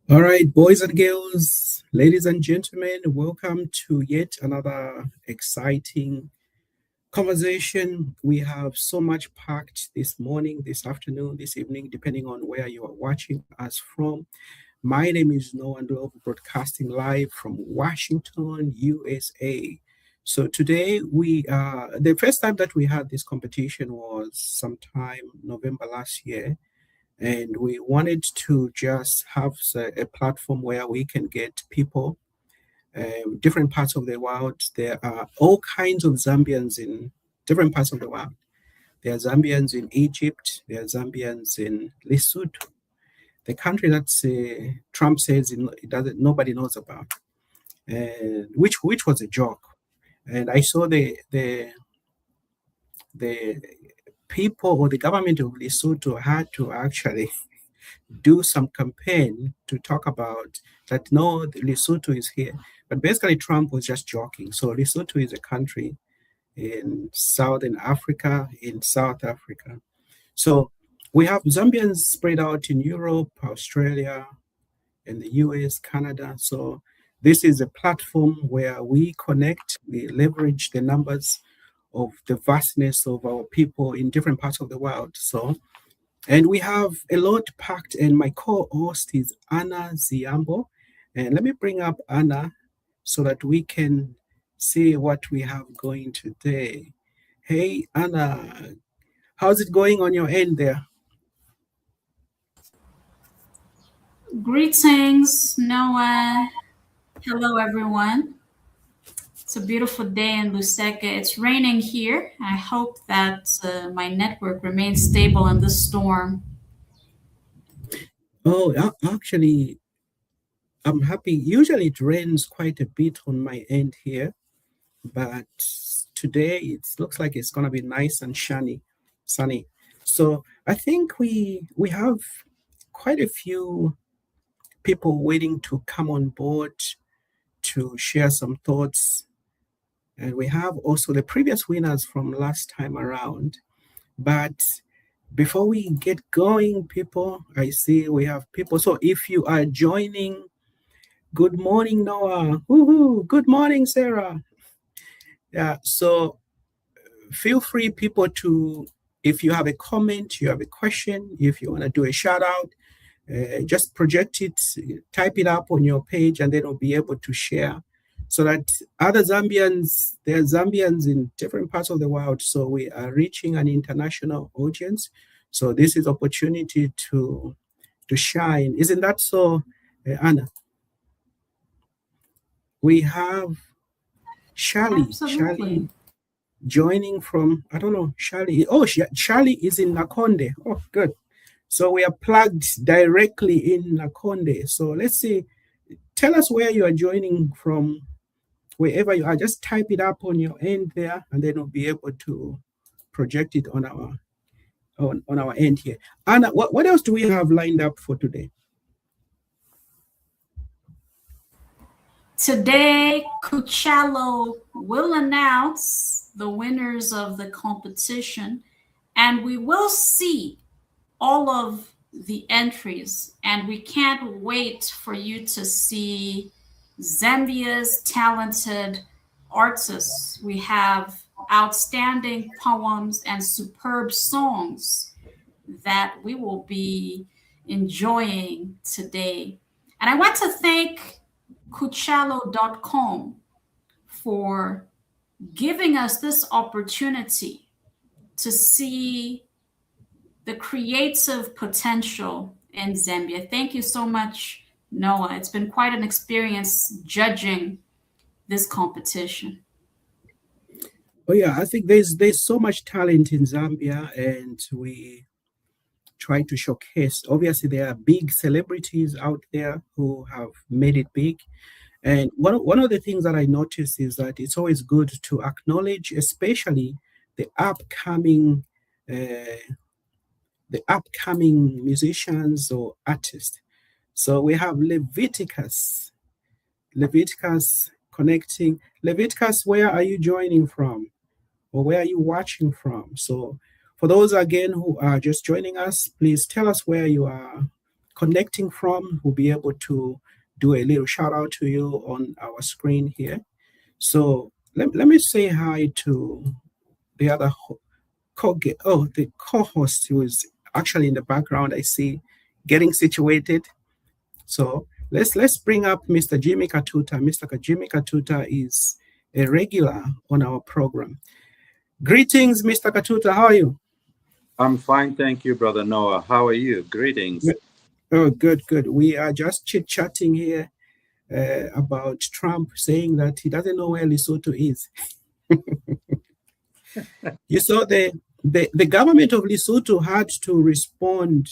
All right, boys and girls, ladies and gentlemen, welcome to yet another exciting conversation. We have so much packed this morning, this afternoon, this evening, depending on where you are watching us from. My name is Noah Ndlovu, broadcasting live from Washington, USA. So today the first time that we had this competition was sometime November last year, and we wanted to just have a platform where we can get people different parts of the world. There are all kinds of Zambians in different parts of the world. There are Zambians in Egypt. There are Zambians in Lesotho, the country that Trump says it doesn't nobody knows about, and which was a joke. And I saw the people or the government of Lesotho had to actually do some campaign to talk about that no, Lesotho is here. But basically, Trump was just joking. So Lesotho is a country in Southern Africa, in South Africa. So we have Zambians spread out in Europe, Australia, in the US, Canada. So this is a platform where we connect, we leverage the numbers of the vastness of our people in different parts of the world. So and we have a lot packed, and my co-host is Anna Ziambo. And let me bring up Anna so that we can see what we have going today. Hey, Anna, how's it going on your end there? Greetings, Noah. Hello, everyone. It's a beautiful day in Lusaka. It's raining here. I hope that my network remains stable in this storm. Oh, actually, I'm happy. Usually it rains quite a bit on my end here, but today it looks like it's gonna be nice and sunny. So I think we have quite a few people waiting to come on board to share some thoughts. And we have also the previous winners from last time around. But before we get going, people, I see we have people. So if you are joining, good morning, Noah. Woohoo! Good morning, Sarah. Yeah, so feel free, people, to if you have a comment, you have a question, if you want to do a shout out, just project it, type it up on your page, and then we'll be able to share so that other Zambians, there are Zambians in different parts of the world. So we are reaching an international audience. So this is opportunity to shine. Isn't that so, Anna? We have Shali. Absolutely. Joining from, I don't know, Shali. Oh, Shali is in Nakonde. Oh, good. So we are plugged directly in Nakonde. So let's see. Tell us where you are joining from, wherever you are. Just type it up on your end there, and then we'll be able to project it on our end here. Anna, what else do we have lined up for today? Today, Cucciello will announce the winners of the competition, and we will see all of the entries. And we can't wait for you to see Zambia's talented artists. We have outstanding poems and superb songs that we will be enjoying today. And I want to thank Cucciello.com for giving us this opportunity to see the creative potential in Zambia. Thank you so much, Noah. It's been quite an experience judging this competition. Oh yeah, I think there's so much talent in Zambia, and we try to showcase. Obviously, there are big celebrities out there who have made it big. And one of the things that I noticed is that it's always good to acknowledge, especially the upcoming uh, the upcoming musicians or artists. So we have Leviticus connecting. Leviticus, where are you joining from? Or where are you watching from? So for those again who are just joining us, please tell us where you are connecting from will be able to do a little shout out to you on our screen here. So let me say hi to the other the co-host who is actually in the background. I see getting situated. So let's bring up Mr. Jimmy Katuta. Mr. Jimmy Katuta is a regular on our program. Greetings, Mr. Katuta. How are you? I'm fine, thank you, Brother Noah. How are you? Greetings. Oh, good. We are just chit-chatting here about Trump saying that he doesn't know where Lesotho is. You saw the government of Lesotho had to respond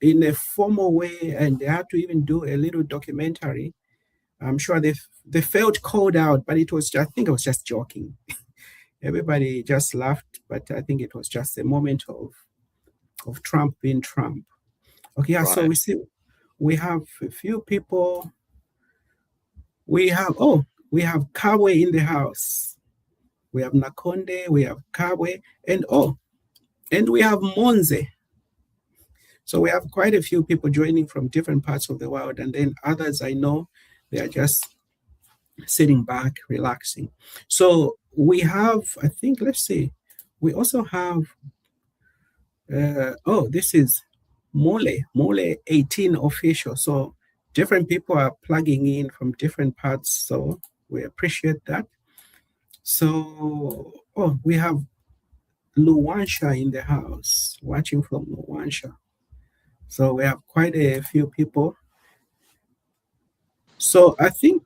in a formal way, and they had to even do a little documentary. I'm sure they felt called out, but I think it was just joking. Everybody just laughed, but I think it was just a moment of Trump being Trump. Okay, yeah, so Right. we have a few people. We have Kawe in the house. We have Nakonde, we have Kawe, and we have Monze. So we have quite a few people joining from different parts of the world, and then others I know they are just sitting back, relaxing. So we have, I think, let's see, we also have, this is Mole 18 official. So different people are plugging in from different parts. So we appreciate that. So, we have Luwansha in the house, watching from Luwansha. So we have quite a few people. So I think,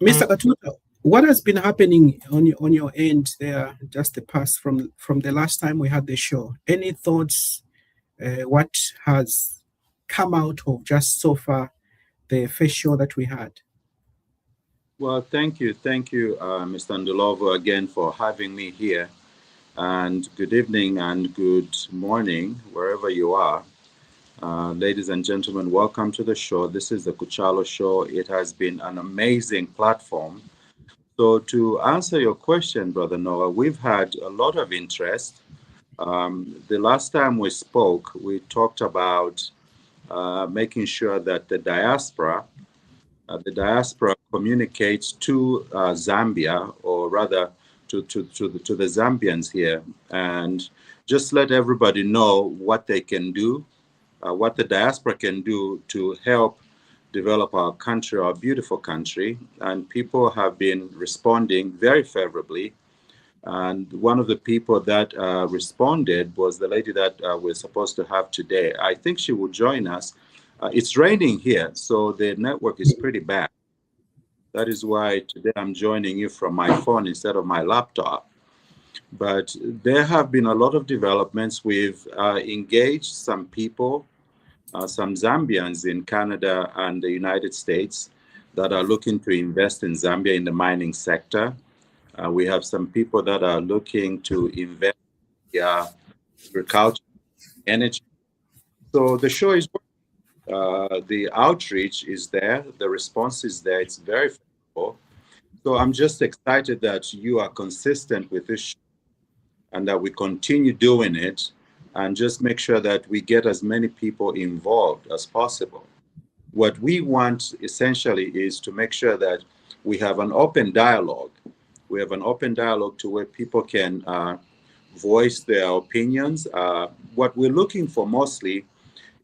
Mr. Katuta, what has been happening on your end there, just the past from the last time we had the show? Any thoughts? What has come out of just so far the first show that we had? Well, thank you, Mr. Ndulovo, again for having me here. And good evening and good morning, wherever you are. Ladies and gentlemen, welcome to the show. This is the Kuchalo Show. It has been an amazing platform. So to answer your question, Brother Noah, we've had a lot of interest. The last time we spoke, we talked about making sure that the diaspora communicates to Zambia, or rather to the Zambians here, and just let everybody know what they can do, what the diaspora can do to help develop our country, our beautiful country. And people have been responding very favorably. And one of the people that responded was the lady that we're supposed to have today. I think she will join us. It's raining here, so the network is pretty bad. That is why today I'm joining you from my phone instead of my laptop. But there have been a lot of developments. We've engaged some people, some Zambians in Canada and the United States that are looking to invest in Zambia in the mining sector. We have some people that are looking to invest in agriculture, energy. So the show is the outreach is there, the response is there, it's very favorable. So I'm just excited that you are consistent with this show and that we continue doing it and just make sure that we get as many people involved as possible. What we want essentially is to make sure that we have an open dialogue. We have an open dialogue to where people can voice their opinions. What we're looking for mostly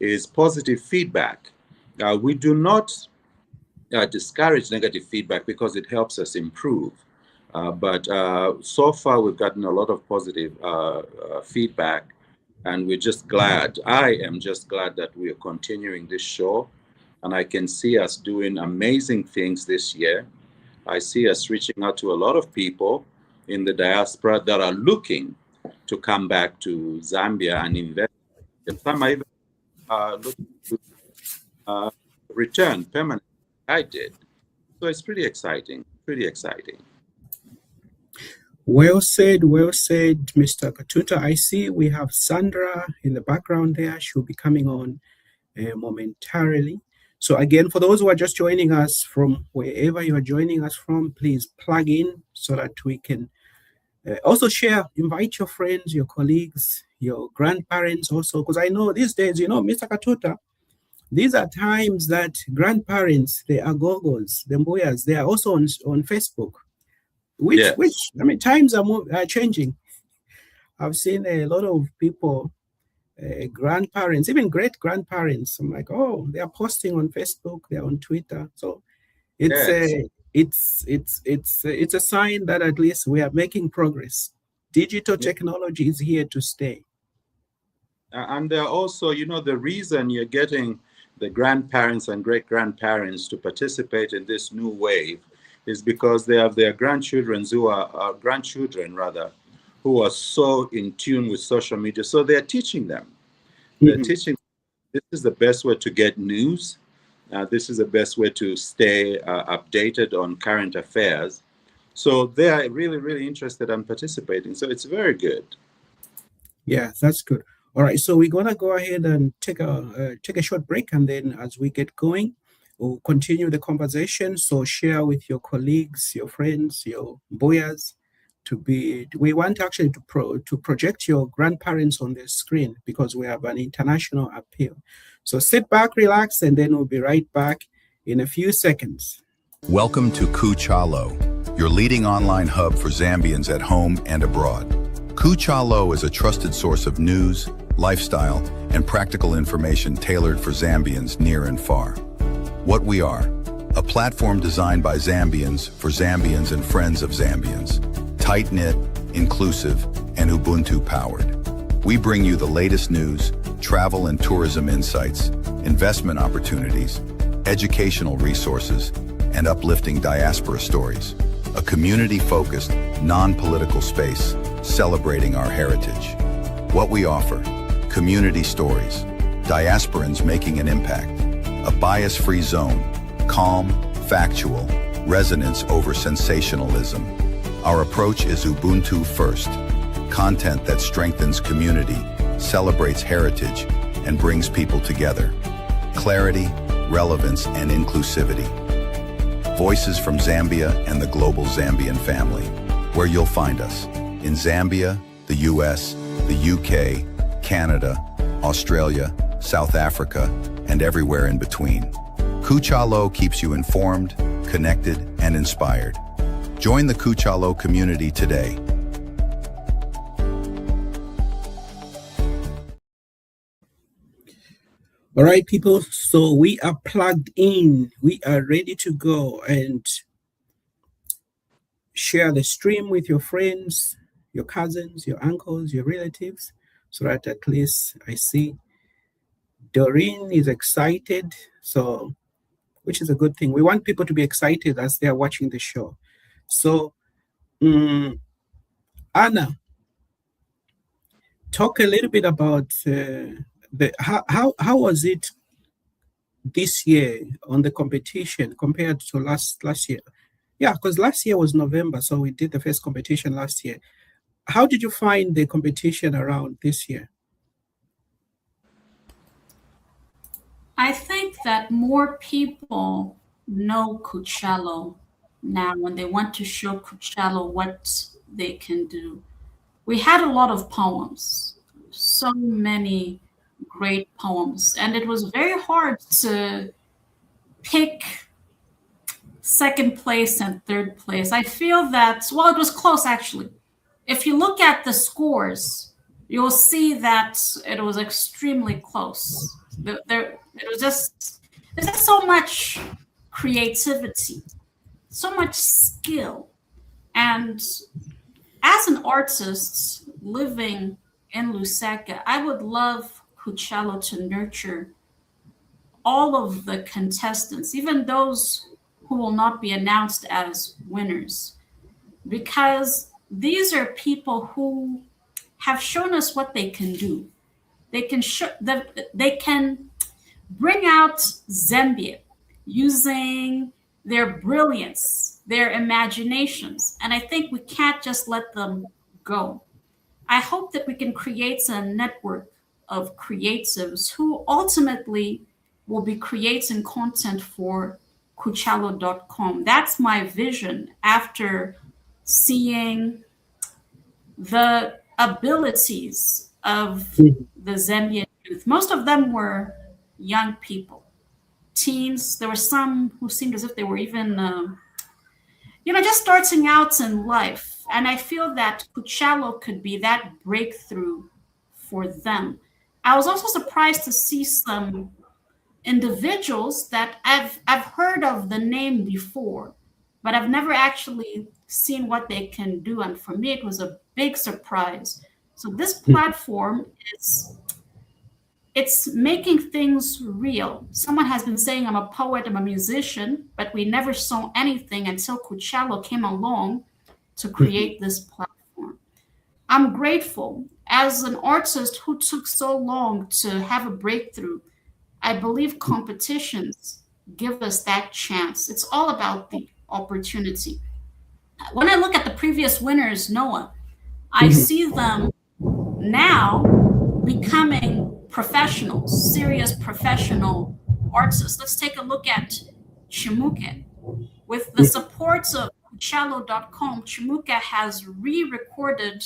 is positive feedback. We do not discourage negative feedback because it helps us improve. But so far, we've gotten a lot of positive feedback, and we're just glad. I am just glad that we are continuing this show, and I can see us doing amazing things this year. I see us reaching out to a lot of people in the diaspora that are looking to come back to Zambia and invest. Some are even looking to return permanently. I did. So it's pretty exciting, pretty exciting. Well said, Mr. Katuta. I see we have Sandra in the background there. She'll be coming on momentarily. So again, for those who are just joining us from wherever you are joining us from, please plug in so that we can also share, invite your friends, your colleagues, your grandparents also, because I know these days, Mr. Katuta, these are times that grandparents, the agogos, the mboyas, they are also on Facebook, which Yes. I mean, times are changing. I've seen a lot of people, grandparents, even great grandparents. I'm like, oh, they are posting on Facebook, they're on Twitter. So it's Yes. it's a sign that at least we are making progress. Digital Yeah. technology is here to stay. And also, you know, the reason you're getting the grandparents and great grandparents to participate in this new wave is because they have their grandchildren who are grandchildren rather, who are so in tune with social media. So they're teaching them. They're Mhm. teaching this is the best way to get news. This is the best way to stay updated on current affairs. So they are really, really interested in participating. So it's very good. Yeah, that's good. All right, so we're gonna go ahead and take a short break, and then as we get going, we'll continue the conversation. So share with your colleagues, your friends, your boyas. We want actually to project your grandparents on the screen because we have an international appeal. So sit back, relax, and then we'll be right back in a few seconds. Welcome to Kuchalo, your leading online hub for Zambians at home and abroad. Kuchalo is a trusted source of news, lifestyle, and practical information tailored for Zambians near and far. What we are: a platform designed by Zambians for Zambians and friends of Zambians. Tight-knit, inclusive, and Ubuntu-powered. We bring you the latest news, travel and tourism insights, investment opportunities, educational resources, and uplifting diaspora stories. A community-focused, non-political space celebrating our heritage. What we offer: community stories, diasporans making an impact, a bias-free zone, calm, factual, resonance over sensationalism. Our approach is Ubuntu first, content that strengthens community, celebrates heritage, and brings people together. Clarity, relevance, and inclusivity. Voices from Zambia and the global Zambian family, where you'll find us in Zambia, the US, the UK, Canada, Australia, South Africa, and everywhere in between. Kuchalo keeps you informed, connected, and inspired. Join the Kuchalo community today. All right, people. So we are plugged in. We are ready to go and share the stream with your friends, your cousins, your uncles, your relatives, so that at least I see Doreen is excited. So, which is a good thing. We want people to be excited as they are watching the show. So, Anna, talk a little bit about how was it this year on the competition compared to last year? Yeah, because last year was November, so we did the first competition last year. How did you find the competition around this year? I think that more people know Cucciolo now when they want to show Cucciolo what they can do. We had a lot of poems, so many great poems, and it was very hard to pick second place and third place. I feel that, well, it was close actually. If you look at the scores, you'll see that it was extremely close. It was just, there's just so much creativity, so much skill. And as an artist living in Lusaka, I would love Cucciolo to nurture all of the contestants, even those who will not be announced as winners, because these are people who have shown us what they can do. They can they can bring out Zambia using their brilliance, their imaginations, and I think we can't just let them go. I hope that we can create a network of creatives who ultimately will be creating content for Kuchalo.com. That's my vision after seeing the abilities of Mhm. the Zambian youth. Most of them were young people. teens. There were some who seemed as if they were even, just starting out in life. And I feel that Kuchalo could be that breakthrough for them. I was also surprised to see some individuals that I've heard of the name before, but I've never actually seen what they can do. And for me, it was a big surprise. So this platform it's making things real. Someone has been saying, I'm a poet, I'm a musician, but we never saw anything until Kuchalo came along to create this platform. I'm grateful. As an artist who took so long to have a breakthrough, I believe competitions give us that chance. It's all about the opportunity. When I look at the previous winners, Noah, I see them now becoming professionals, serious professional artists. Let's take a look at Chimuke. With the support of Kuchalo.com, Chimuke has re-recorded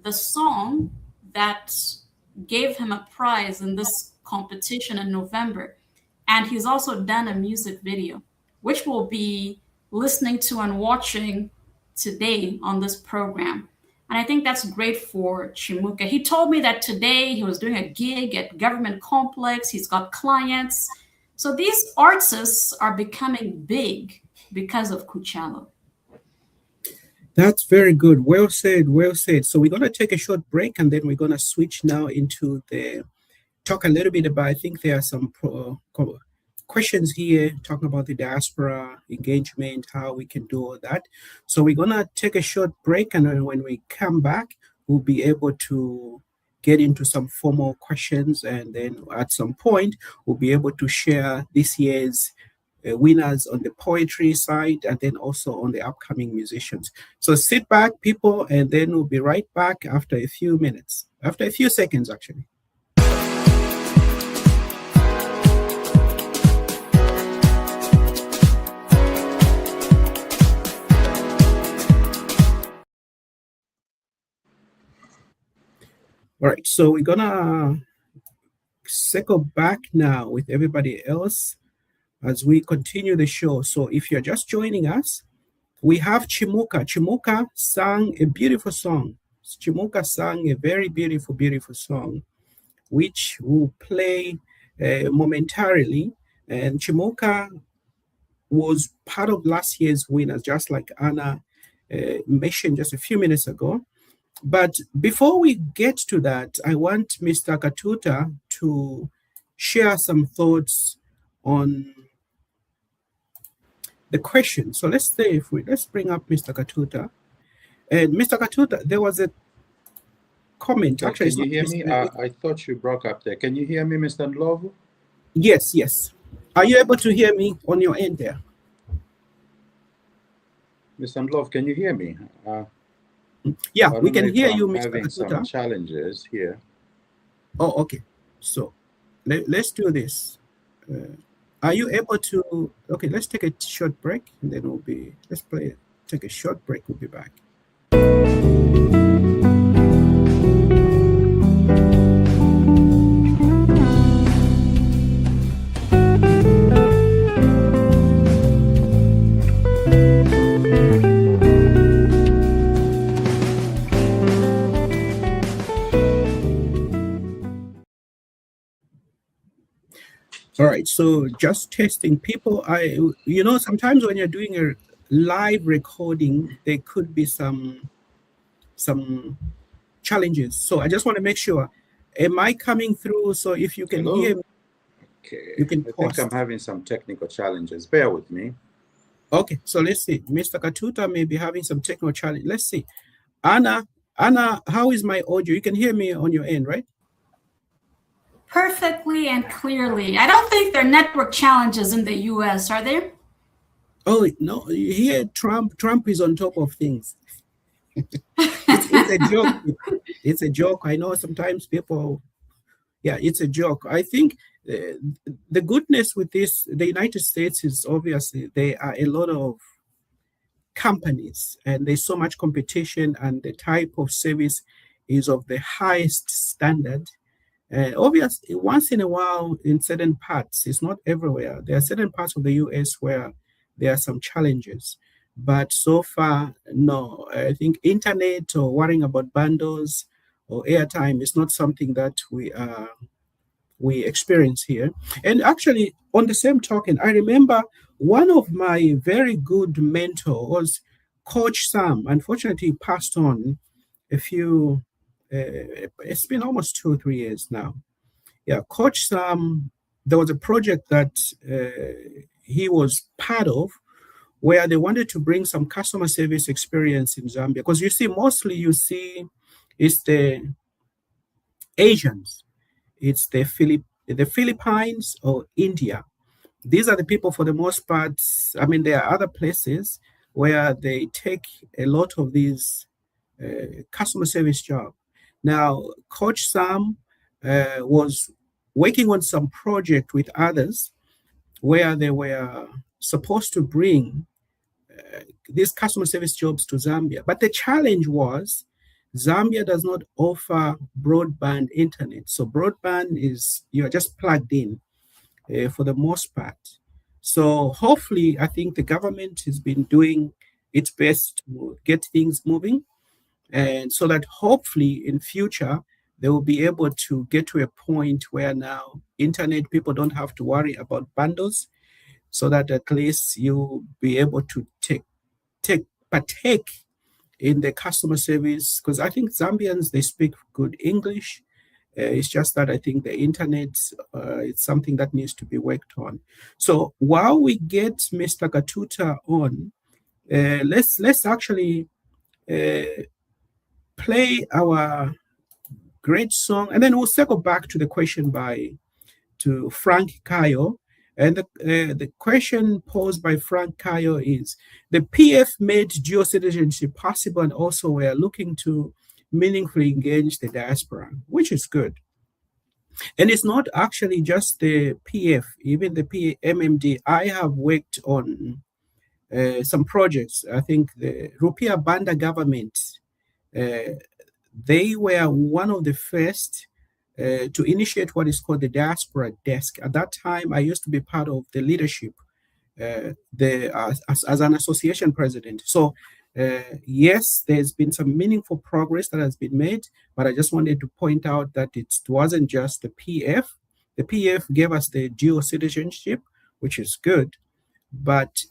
the song that gave him a prize in this competition in November. And he's also done a music video, which we'll be listening to and watching today on this program. And I think that's great for Chimuke. He told me that today he was doing a gig at Government Complex. He's got clients. So these artists are becoming big because of Kuchalo. That's very good. Well said. Well said. So we're going to take a short break, and then we're going to switch now into talk a little bit about, I think there are some questions here talking about the diaspora engagement, how we can do all that. So we're going to take a short break, and then when we come back, we'll be able to get into some formal questions, and then at some point, we'll be able to share this year's winners on the poetry side, and then also on the upcoming musicians. So sit back, people, and then we'll be right back after a few seconds, actually. All right, so we're gonna circle back now with everybody else as we continue the show. So if you're just joining us, we have Chimuka. Chimuka sang a beautiful song. Chimuka sang a very beautiful, beautiful song, which we'll play momentarily. And Chimuka was part of last year's winners, just like Anna mentioned just a few minutes ago. But before we get to that, I want Mr. Katuta to share some thoughts on the question. So let's bring up Mr. Katuta. And Mr. Katuta, there was a comment. Actually, can you hear me? I thought you broke up there. Can you hear me, Mr. Ndlovu? Yes. Are you able to hear me on your end there? Mr. Ndlovu, can you hear me? Yeah, we can hear you, Mr. Having Katuta. some challenges here. Oh, okay. So let's do this. Are you able to? Okay, let's take a short break, and then take a short break. We'll be back. All right, so just testing people. Sometimes when you're doing a live recording, there could be some challenges. So I just want to make sure, am I coming through? So if you can hear me, okay. You can I pause. think I'm having some technical challenges. Bear with me. Okay, so let's see. Mr. Katuta may be having some technical challenge. Let's see. Anna, how is my audio? You can hear me on your end, right? Perfectly and clearly. I don't think there are network challenges in the US, are there? Oh, no, here Trump is on top of things. It's a joke. It's a joke. I know sometimes people, it's a joke. I think the goodness with this, the United States, is obviously there are a lot of companies and there's so much competition, and the type of service is of the highest standard. Obviously, once in a while in certain parts, it's not everywhere. There are certain parts of the US where there are some challenges. But so far, no. I think internet or worrying about bundles or airtime is not something that we experience here. And actually, on the same token, I remember one of my very good mentors, Coach Sam. Unfortunately, he passed on a few. It's been almost 2 or 3 years now. Yeah, Coach Sam. There was a project that he was part of where they wanted to bring some customer service experience in Zambia. Because you see, mostly you see it's the Asians, it's the Philippines or India. These are the people for the most part. I mean, there are other places where they take a lot of these customer service job. Now, Coach Sam was working on some project with others where they were supposed to bring these customer service jobs to Zambia. But the challenge was Zambia does not offer broadband internet. So broadband is you're just plugged in for the most part. So hopefully, I think the government has been doing its best to get things moving, and so that hopefully in future they will be able to get to a point where now internet people don't have to worry about bundles, so that at least you'll be able to partake in the customer service, because I think Zambians they speak good English. It's just that I think the internet is something that needs to be worked on. So while we get Mr. Katuta on, let's actually play our great song, and then we'll circle back to the question to Frank Kayo. And the question posed by Frank Kayo is, the PF made dual citizenship possible, and also we are looking to meaningfully engage the diaspora, which is good. And it's not actually just the PF, even the PMMD. I have worked on some projects. I think the Rupiah Banda government, they were one of the first to initiate what is called the Diaspora Desk. At that time, I used to be part of the leadership as an association president. So yes, there's been some meaningful progress that has been made, but I just wanted to point out that it wasn't just the PF. The PF gave us the dual citizenship, which is good, but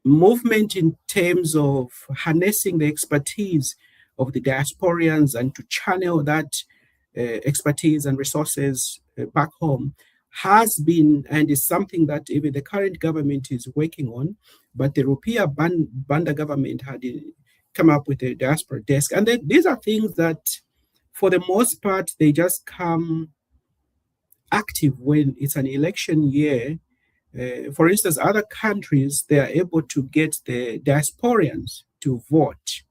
movement in terms of harnessing the expertise of the diasporians and to channel that expertise and resources back home has been and is something that even the current government is working on. But the Rupiah Banda government had come up with a diaspora desk. And these are things that, for the most part, they just come active when it's an election year. For instance, other countries, they are able to get the diasporians to vote.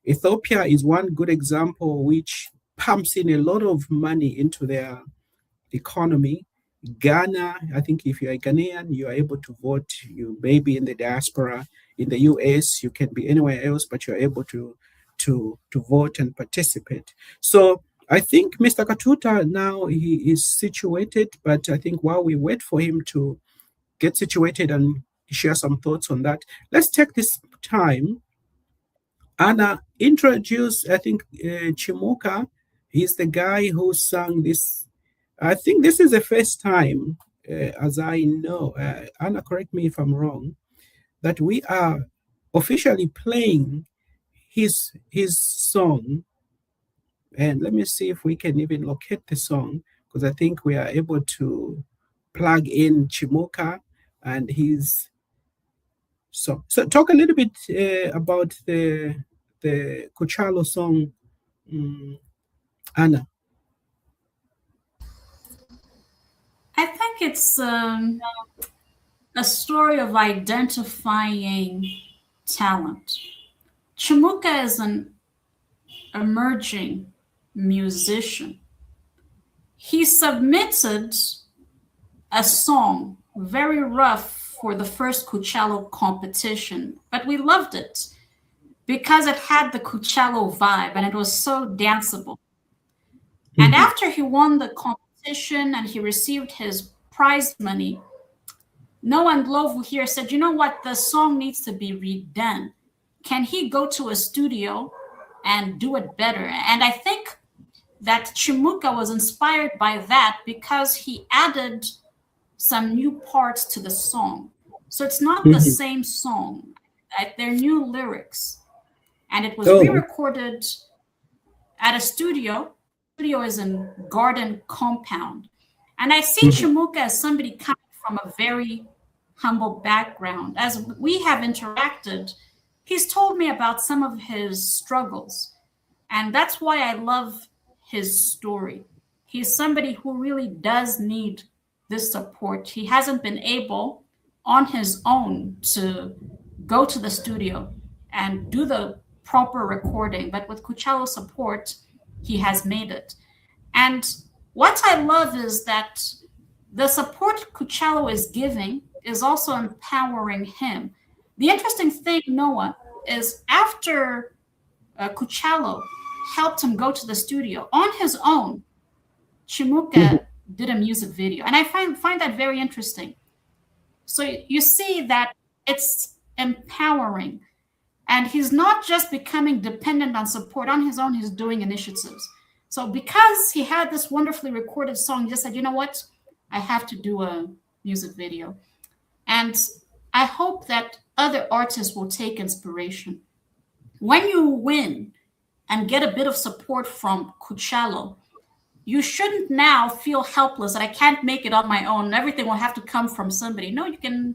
Ethiopia is one good example which pumps in a lot of money into their economy. Ghana, I think if you're a Ghanaian, you are able to vote. You may be in the diaspora. In the US, you can be anywhere else, but you're able to vote and participate. So I think Mr. Katuta now he is situated, but I think while we wait for him to get situated and share some thoughts on that, let's take this time. Anna, introduce, I think, Chimuka. He's the guy who sang this. I think this is the first time, as I know, Anna, correct me if I'm wrong, that we are officially playing his song. And let me see if we can even locate the song, because I think we are able to plug in Chimuka and his song. So talk a little bit about the Kuchalo song, Anna. I think it's a story of identifying talent. Chimuka is an emerging musician. He submitted a song, very rough, for the first Kuchalo competition, but we loved it because it had the Kuchalo vibe and it was so danceable. And after he won the competition and he received his prize money, Noah Ndlovu here said, you know what, the song needs to be redone. Can he go to a studio and do it better? And I think that Chimuka was inspired by that because he added some new parts to the song. So it's not the same song. They're new lyrics. And it was re-recorded at a studio. The studio is in Garden Compound. And I see Chimuka as somebody coming from a very humble background. As we have interacted, he's told me about some of his struggles. And that's why I love his story. He's somebody who really does need this support. He hasn't been able on his own to go to the studio and do the proper recording, but with Kuchalo's support, he has made it. And what I love is that the support Kuchalo is giving is also empowering him. The interesting thing, Noah, is after Kuchalo helped him go to the studio on his own, Chimuka did a music video. And I find that very interesting. So you see that it's empowering. And he's not just becoming dependent on support. On his own, he's doing initiatives. So because he had this wonderfully recorded song, he just said, you know what? I have to do a music video. And I hope that other artists will take inspiration. When you win and get a bit of support from Kuchalo, you shouldn't now feel helpless that I can't make it on my own. Everything will have to come from somebody. No, you can.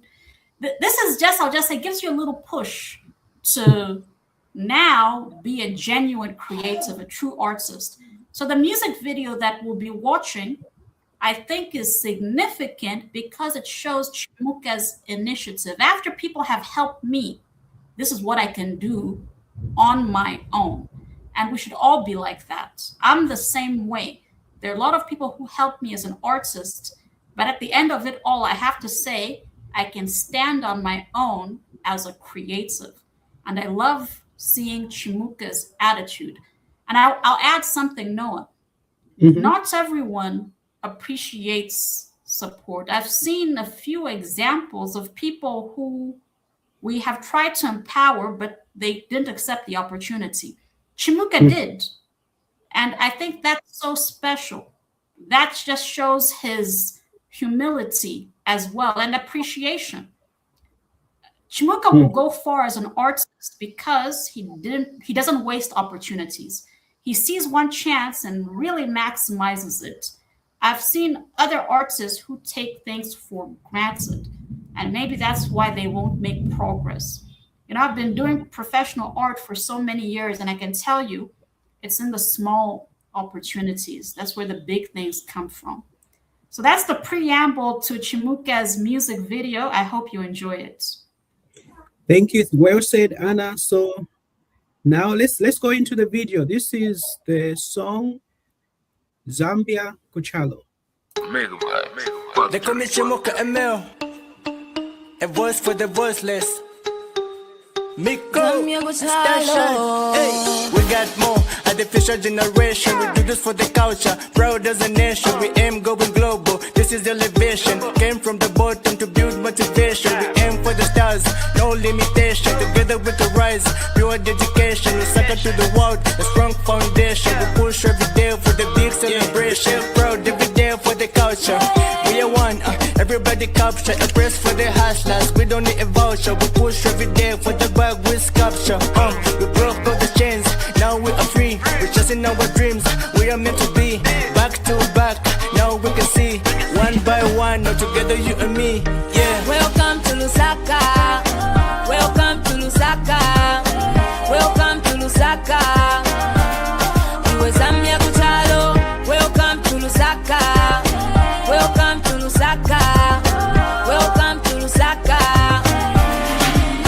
This is just, I'll just say, gives you a little push to now be a genuine creative, a true artist. So the music video that we'll be watching, I think, is significant because it shows Chimuka's initiative. After people have helped me, this is what I can do on my own. And we should all be like that. I'm the same way. There are a lot of people who help me as an artist, but at the end of it all, I have to say, I can stand on my own as a creative. And I love seeing Chimuka's attitude. And I'll add something, Noah. Not everyone appreciates support. I've seen a few examples of people who we have tried to empower, but they didn't accept the opportunity. Chimuka did. And I think that's so special. That just shows his humility as well and appreciation. Chimuka will go far as an artist because he doesn't waste opportunities. He sees one chance and really maximizes it. I've seen other artists who take things for granted, and maybe that's why they won't make progress. You know, I've been doing professional art for so many years, and I can tell you, it's in the small opportunities. That's where the big things come from. So that's the preamble to Chimuka's music video. I hope you enjoy it. Thank you. Well said, Anna. So now let's go into the video. This is the song Zambia Kuchalo. They call me Chimuka ML, a voice for the voiceless. Miko, station, hey, we got more at the future generation. We do this for the culture, proud as a nation. We aim going global, this is elevation. Came from the bottom to build motivation. We aim for the stars, no limitation. Together we can rise, pure dedication. We sucker to the world, a strong foundation. We push every day for the big celebration. Proud every day for the culture. We are one, everybody capture. A press for the hustlers, we don't need a voucher. We push every day for the bag with sculpture. We broke all the chains, now we are free. We're chasing our dreams, we are meant to be. Back to back, now we can see. One by one, now together you and me. Yeah. Welcome to Lusaka. Welcome to Lusaka. Welcome to Lusaka. You are Zambia Kuchalo. Welcome to Lusaka. Welcome to Lusaka. Welcome to Lusaka.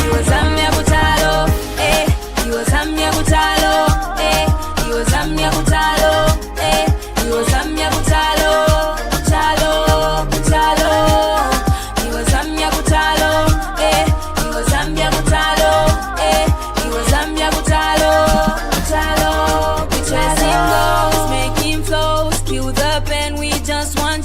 You are Zambia Kuchalo. Eh. You are Zambia Kuchalo. Eh. You are Zambia Kuchalo. Eh. You are Zambia Kuchalo. Kuchalo. Kuchalo. You are Zambia Kuchalo. Eh. You are Zambia Kuchalo. Eh. You are Zambia Kuchalo. Kuchalo. Chasing goals, making flows.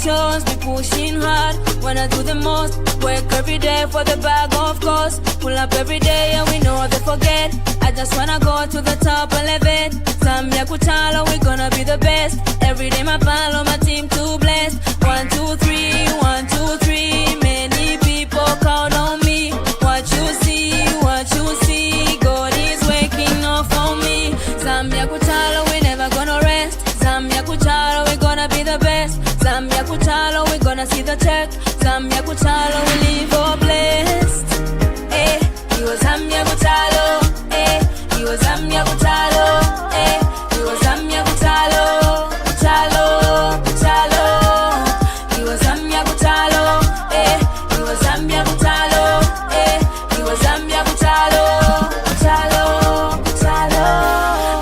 ambitious, we pushing hard. Wanna do the most, work every day for the bag, of course. Pull up every day and we know they forget. I just wanna go to the top and live it. Zambia Kuchalo, we gonna be the best. Every day my follow my team too blessed. 1, 2, 3, 1, 2, 3. Many people count on me. What you see, God is waking up for me. Zambia Kuchalo, we never gonna rest. Zambia Kuchalo, we gonna be the best. Zambia Kuchalo, we gonna see the check. Zambia Kuchalo, we live all blessed. Eh, you was Zambia Kuchalo. Eh, you was Zambia Kuchalo. Eh, you was Zambia Kuchalo. Kuchalo, Kuchalo. You was Zambia Kuchalo. Eh, you was Zambia Kuchalo. Eh, you was Zambia Kuchalo. Kuchalo, Kuchalo.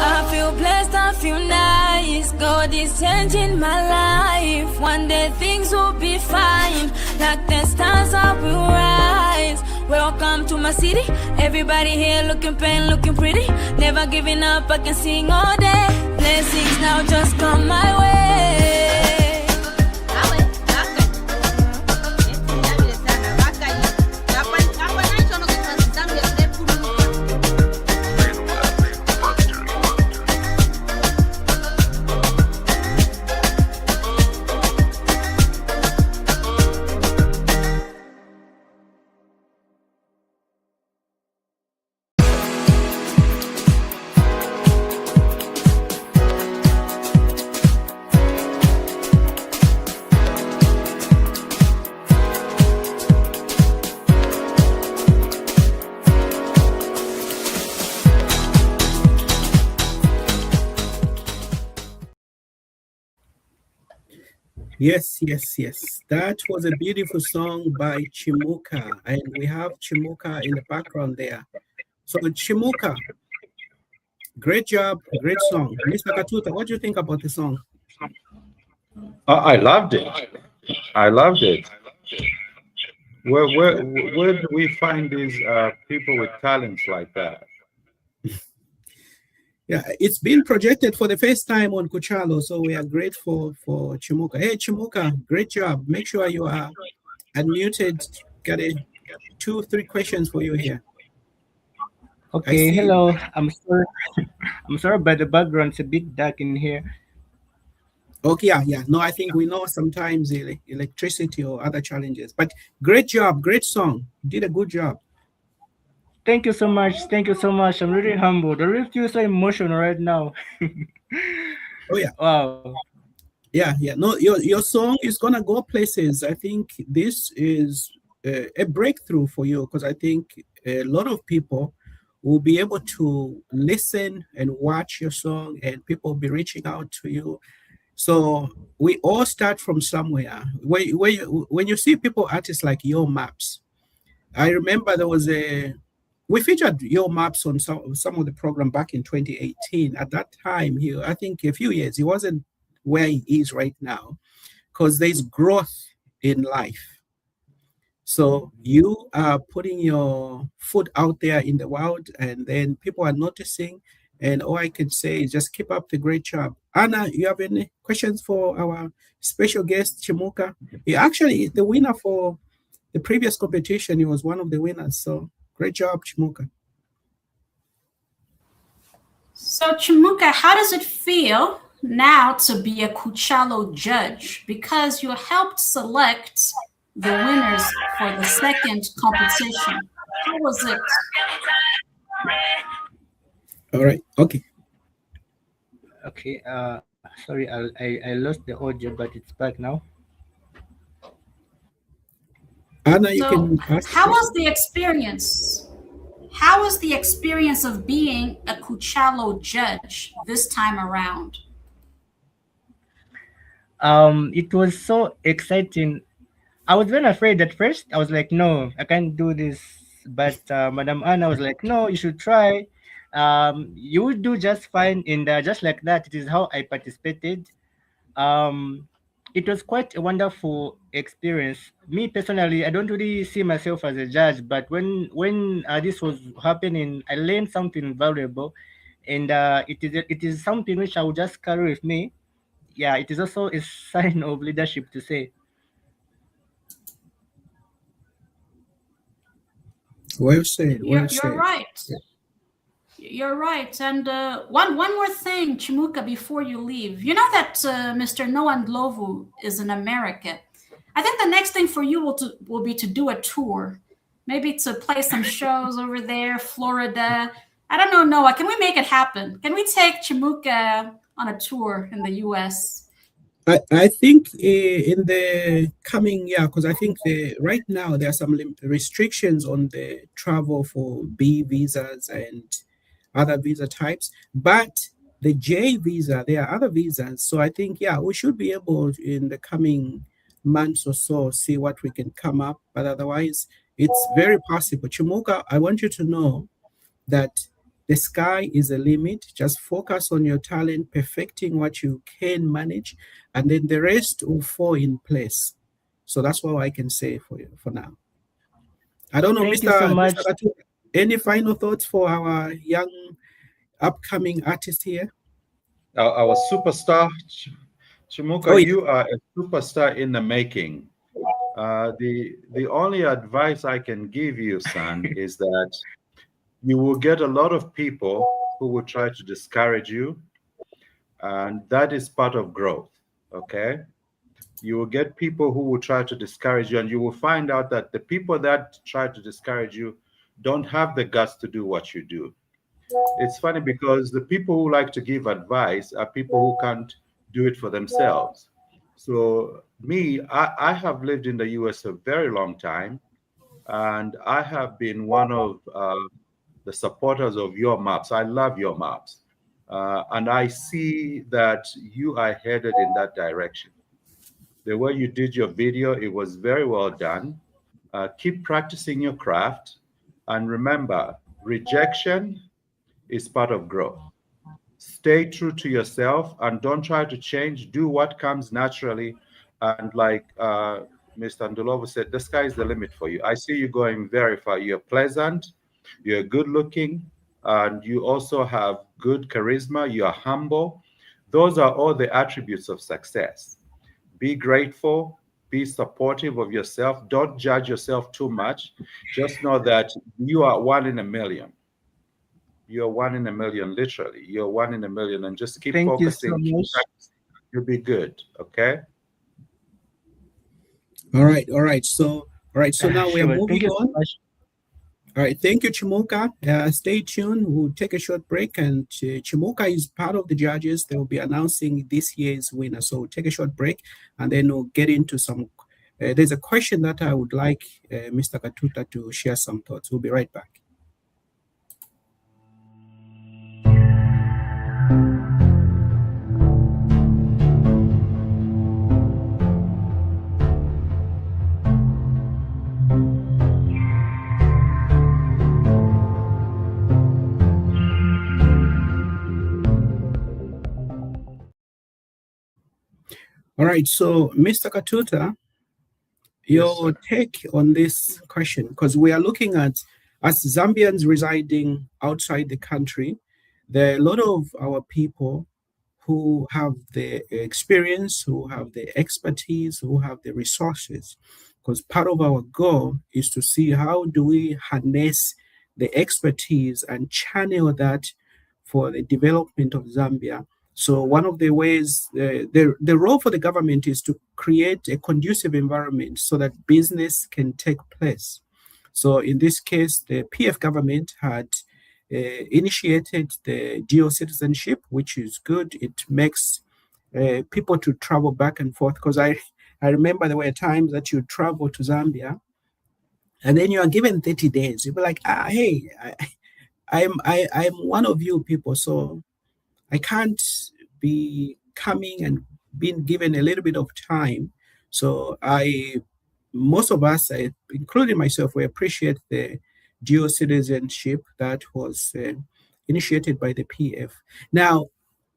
I feel blessed, I feel nice. God is changing my life. One day things will be fine. Like the stars I will rise. Welcome to my city. Everybody here looking plain, looking pretty. Never giving up, I can sing all day. Blessings now just come my way. Yes, yes, yes. That was a beautiful song by Chimuka, and we have Chimuka in the background there. So Chimuka, great job, great song. Mr. Katuta, what do you think about the song? I loved it. I loved it. Where do we find these people with talents like that? Yeah, it's been projected for the first time on Kuchalo, so we are grateful for Chimuka. Hey, Chimuka, great job. Make sure you are unmuted. Got 2, 3 questions for you here. Okay, hello. I'm sorry. I'm sorry, but the background's a bit dark in here. Okay, yeah. No, I think we know sometimes electricity or other challenges. But great job, great song. You did a good job. Thank you so much. Thank you so much. I'm really humbled. I really feel so emotional right now. Oh yeah. Wow. Yeah. No, your song is gonna go places. I think this is a breakthrough for you, because I think a lot of people will be able to listen and watch your song, and people will be reaching out to you. So we all start from somewhere. When you see artists like Yo Maps, I remember we featured Yo Maps on some of the program back in 2018. At that time, I think a few years, he wasn't where he is right now, because there's growth in life. So you are putting your foot out there in the world, and then people are noticing. And all I can say is just keep up the great job. Anna, you have any questions for our special guest, Chimuka? He actually is the winner for the previous competition. He was one of the winners. So great job, Chimuka. So Chimuka, how does it feel now to be a Kuchalo judge? Because you helped select the winners for the second competition. How was it? All right. Okay. Okay. Sorry, I lost the audio, but it's back now. Anna, you can ask. How was the experience? How was the experience of being a Kuchalo judge this time around? It was so exciting. I was very afraid at first. I was like, no, I can't do this. But Madam Anna was like, no, you should try. You will do just fine. And just like that, it is how I participated. It was quite a wonderful experience. Me personally, I don't really see myself as a judge, but when this was happening, I learned something valuable, and it is something which I will just carry with me. yeah, it is also a sign of leadership to say. Well said. Well You're said. right. You're right. And one more thing, Chimuka, before you leave. You know that Mr. Noah Ndlovu is an American. I think the next thing for you will be to do a tour. Maybe to play some shows over there, Florida. I don't know, Noah. Can we make it happen? Can we take Chimuka on a tour in the US? I think in the coming year, because I think right now there are some restrictions on the travel for B visas and other visa types, but the J visa, there are other visas. So I think, yeah, we should be able in the coming months or so see what we can come up. But otherwise, it's very possible. Chimuka, I want you to know that the sky is a limit. Just focus on your talent, perfecting what you can manage, and then the rest will fall in place. So that's what I can say for you for now. I don't know, Thank you so much. Mr. Katu, any final thoughts for our young upcoming artist here? Our superstar, Chimuka, Oh, yeah. you are a superstar in the making. The only advice I can give you, son, is that you will get a lot of people who will try to discourage you, and that is part of growth. Okay, you will get people who will try to discourage you, and you will find out that the people that try to discourage you don't have the guts to do what you do. It's funny because the people who like to give advice are people who can't do it for themselves. So me, I have lived in the US a very long time, and I have been one of the supporters of your maps. I love your maps. And I see that you are headed in that direction. The way you did your video, it was very well done. Keep practicing your craft. And remember, rejection is part of growth. Stay true to yourself and don't try to change. Do what comes naturally. And like Mr. Ndlovu said, the sky is the limit for you. I see you going very far. You're pleasant, you're good looking, and you also have good charisma. You're humble. Those are all the attributes of success. Be grateful, be supportive of yourself. Don't judge yourself too much. Just know that you are one in a million. You're one in a million, literally. You're one in a million, and just keep Thank you focusing. so much. You'll be good, okay? All right. So now we are Sure. Thank moving you so on. much. All right, thank you, Chimuka. Stay tuned. We'll take a short break, and Chimuka is part of the judges. They will be announcing this year's winner. So we'll take a short break, and then we'll get into some. There's a question that I would like Mr. Katuta to share some thoughts. We'll be right back. All right, so Mr. Katuta, your take on this question, because we are looking at, as Zambians residing outside the country, there are a lot of our people who have the experience, who have the expertise, who have the resources, because part of our goal is to see how do we harness the expertise and channel that for the development of Zambia. So one of the ways, the role for the government is to create a conducive environment so that business can take place. So in this case, the PF government had initiated the dual citizenship, which is good. It makes people to travel back and forth, because I remember there were times that you travel to Zambia and then you are given 30 days. You'll be like, hey, I'm one of you people, so I can't be coming and being given a little bit of time. So most of us, including myself, we appreciate the dual citizenship that was initiated by the PF. Now,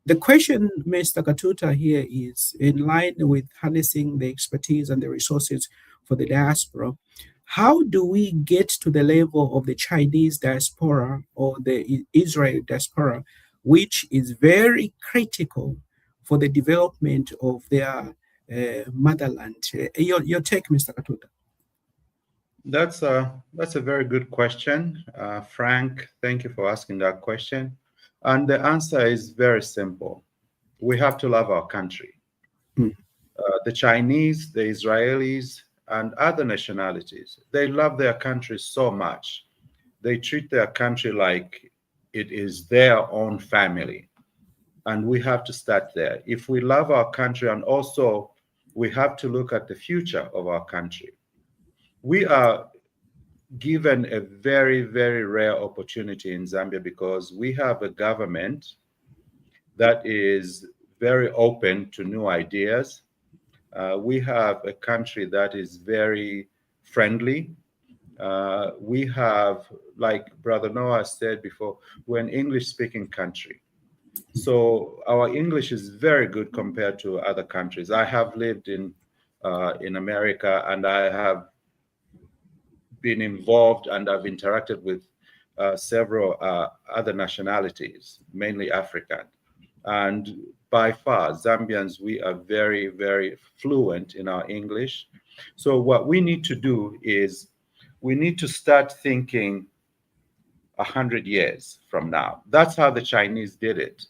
the question, Mr. Katuta, here is in line with harnessing the expertise and the resources for the diaspora. How do we get to the level of the Chinese diaspora or the Israel diaspora, which is very critical for the development of their motherland. Your take, Mr. Katuta? That's a very good question, Frank. Thank you for asking that question. And the answer is very simple. We have to love our country. Mm. The Chinese, the Israelis, and other nationalities, they love their country so much. They treat their country like it is their own family. And we have to start there. If we love our country, and also we have to look at the future of our country. We are given a very, very rare opportunity in Zambia because we have a government that is very open to new ideas. We have a country that is very friendly. We have, like Brother Noah said before, we're an English-speaking country. So our English is very good compared to other countries. I have lived in America, and I have been involved and I've interacted with several other nationalities, mainly African. And by far, Zambians, we are very, very fluent in our English. So what we need to do is we need to start thinking 100 years from now. That's how the Chinese did it,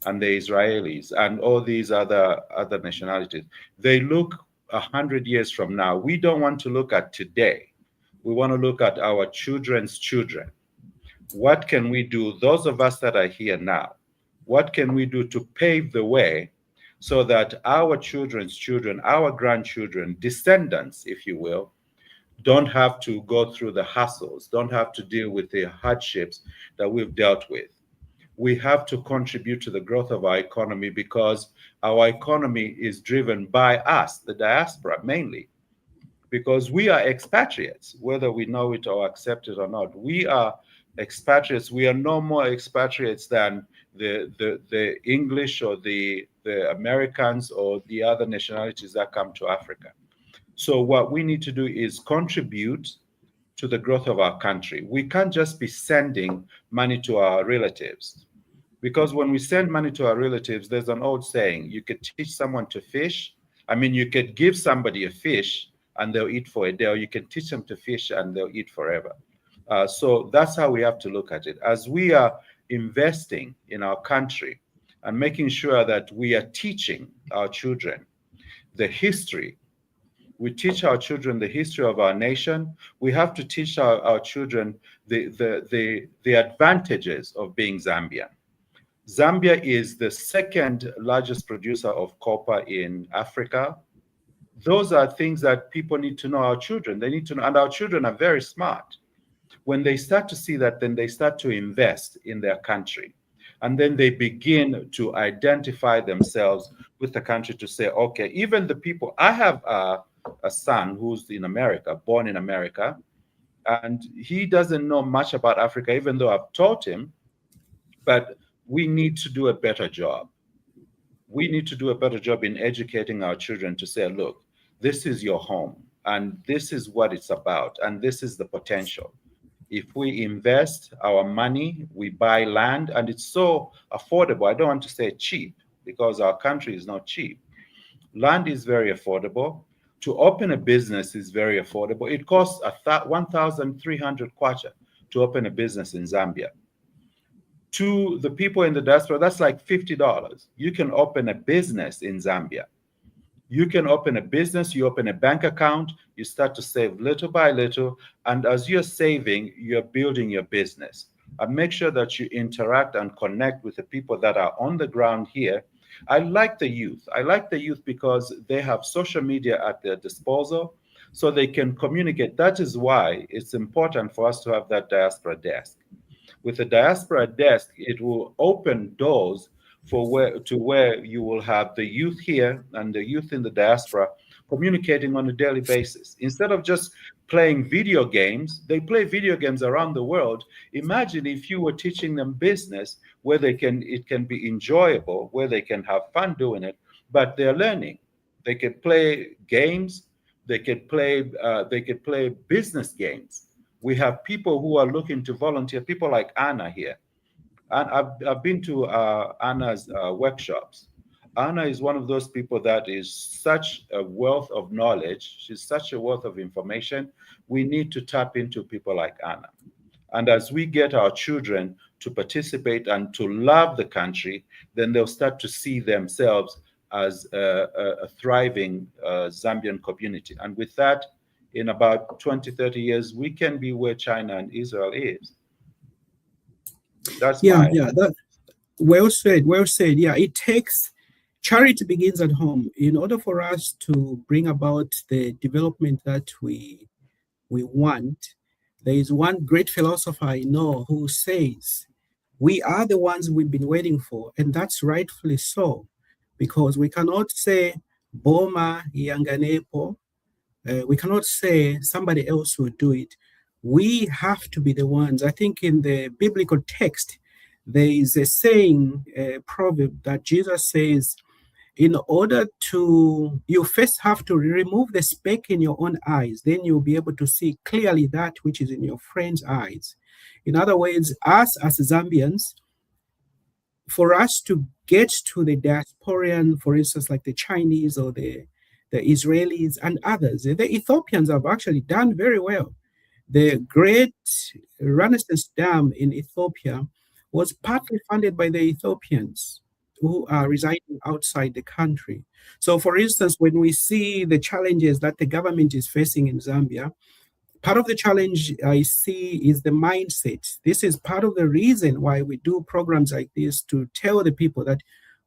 and the Israelis, and all these other nationalities. They look 100 years from now. We don't want to look at today. We want to look at our children's children. What can we do, those of us that are here now, what can we do to pave the way so that our children's children, our grandchildren, descendants, if you will, don't have to go through the hassles, don't have to deal with the hardships that we've dealt with. We have to contribute to the growth of our economy because our economy is driven by us, the diaspora mainly, because we are expatriates, whether we know it or accept it or not. We are expatriates. We are no more expatriates than the English or the Americans or the other nationalities that come to Africa. So what we need to do is contribute to the growth of our country. We can't just be sending money to our relatives, because when we send money to our relatives, there's an old saying, you could teach someone to fish. I mean, you could give somebody a fish and they'll eat for a day, or you can teach them to fish and they'll eat forever. So that's how we have to look at it. As we are investing in our country and making sure that we are teaching our children the history, we teach our children the history of our nation. We have to teach our children the advantages of being Zambian. Zambia is the second largest producer of copper in Africa. Those are things that people need to know, our children. They need to know, and our children are very smart. When they start to see that, then they start to invest in their country. And then they begin to identify themselves with the country to say, okay, even the people, I have a son who's in America, born in America, and he doesn't know much about Africa, even though I've taught him, but we need to do a better job. We need to do a better job in educating our children to say, look, this is your home, and this is what it's about, and this is the potential. If we invest our money, we buy land, and it's so affordable. I don't want to say cheap, because our country is not cheap. Land is very affordable. To open a business is very affordable. It costs 1,300 kwacha to open a business in Zambia. To the people in the diaspora, that's like $50. You can open a business in Zambia. You can open a business, you open a bank account, you start to save little by little, and as you're saving, you're building your business. And make sure that you interact and connect with the people that are on the ground here. I like the youth. I like the youth because they have social media at their disposal, so they can communicate. That is why it's important for us to have that diaspora desk. With the diaspora desk, it will open doors for where you will have the youth here and the youth in the diaspora communicating on a daily basis. Instead of just playing video games, they play video games around the world. Imagine if you were teaching them business where it can be enjoyable, where they can have fun doing it, but they're learning. They can play games, they could play business games. We have people who are looking to volunteer, people like Anna here. And I've been to Anna's workshops. Anna is one of those people that is such a wealth of knowledge. She's such a wealth of information. We need to tap into people like Anna. And as we get our children to participate and to love the country, then they'll start to see themselves as a thriving Zambian community. And with that, in about 20, 30 years, we can be where China and Israel is. That's yeah, that well said, well said. Yeah, it takes charity begins at home. In order for us to bring about the development that we want, there is one great philosopher I know who says, we are the ones we've been waiting for, and that's rightfully so, because we cannot say Boma Yanganepo, we cannot say somebody else will do it. We have to be the ones. I think in the biblical text, there is a saying, a proverb that Jesus says, in order to, you first have to remove the speck in your own eyes, then you'll be able to see clearly that which is in your friend's eyes. In other words, us as Zambians, for us to get to the diasporian, for instance, like the Chinese or the Israelis and others, the Ethiopians have actually done very well. The great Renaissance Dam in Ethiopia was partly funded by the Ethiopians who are residing outside the country. So, for instance, when we see the challenges that the government is facing in Zambia, part of the challenge I see is the mindset. This is part of the reason why we do programs like this, to tell the people that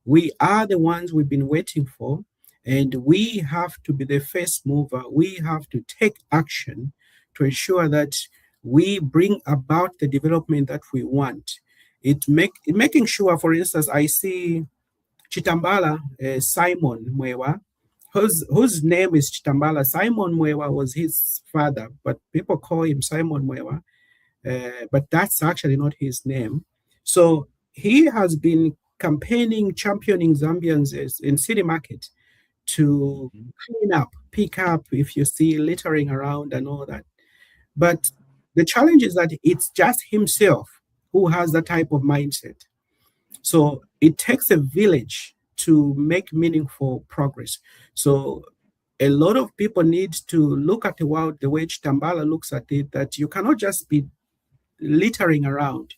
we are the ones we've been waiting for, and we have to be the first mover. We have to take action to ensure that we bring about the development that we want. Making sure, for instance, I see Chitambala Simon Mwewa, whose name is Chitambala. Simon Mwewa was his father, but people call him Simon Mwewa, but that's actually not his name. So he has been campaigning, championing Zambians in city market to clean up, pick up if you see littering around and all that. But the challenge is that it's just himself who has that type of mindset. So it takes a village to make meaningful progress. So a lot of people need to look at the world the way Chitambala looks at it, that you cannot just be littering around.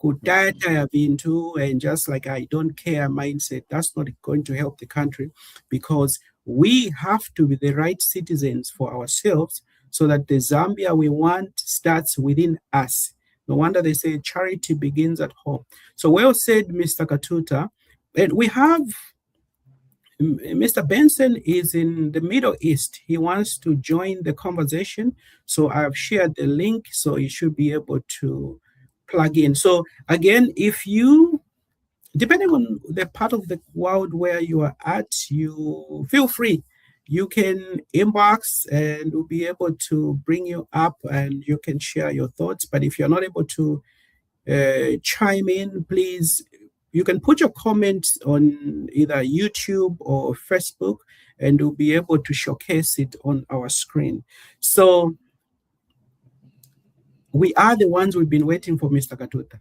And just like I don't care mindset, that's not going to help the country, because we have to be the right citizens for ourselves so that the Zambia we want starts within us. No wonder they say charity begins at home. So well said, Mr. Katuta. And we have Mr. Benson is in the Middle East. He wants to join the conversation. So I've shared the link, so you should be able to plug in. So again, if you, depending on the part of the world where you are at, you feel free. You can inbox and we'll be able to bring you up and you can share your thoughts. But if you're not able to chime in, please, you can put your comments on either YouTube or Facebook and we'll be able to showcase it on our screen. So we are the ones we've been waiting for, Mr. Katuta.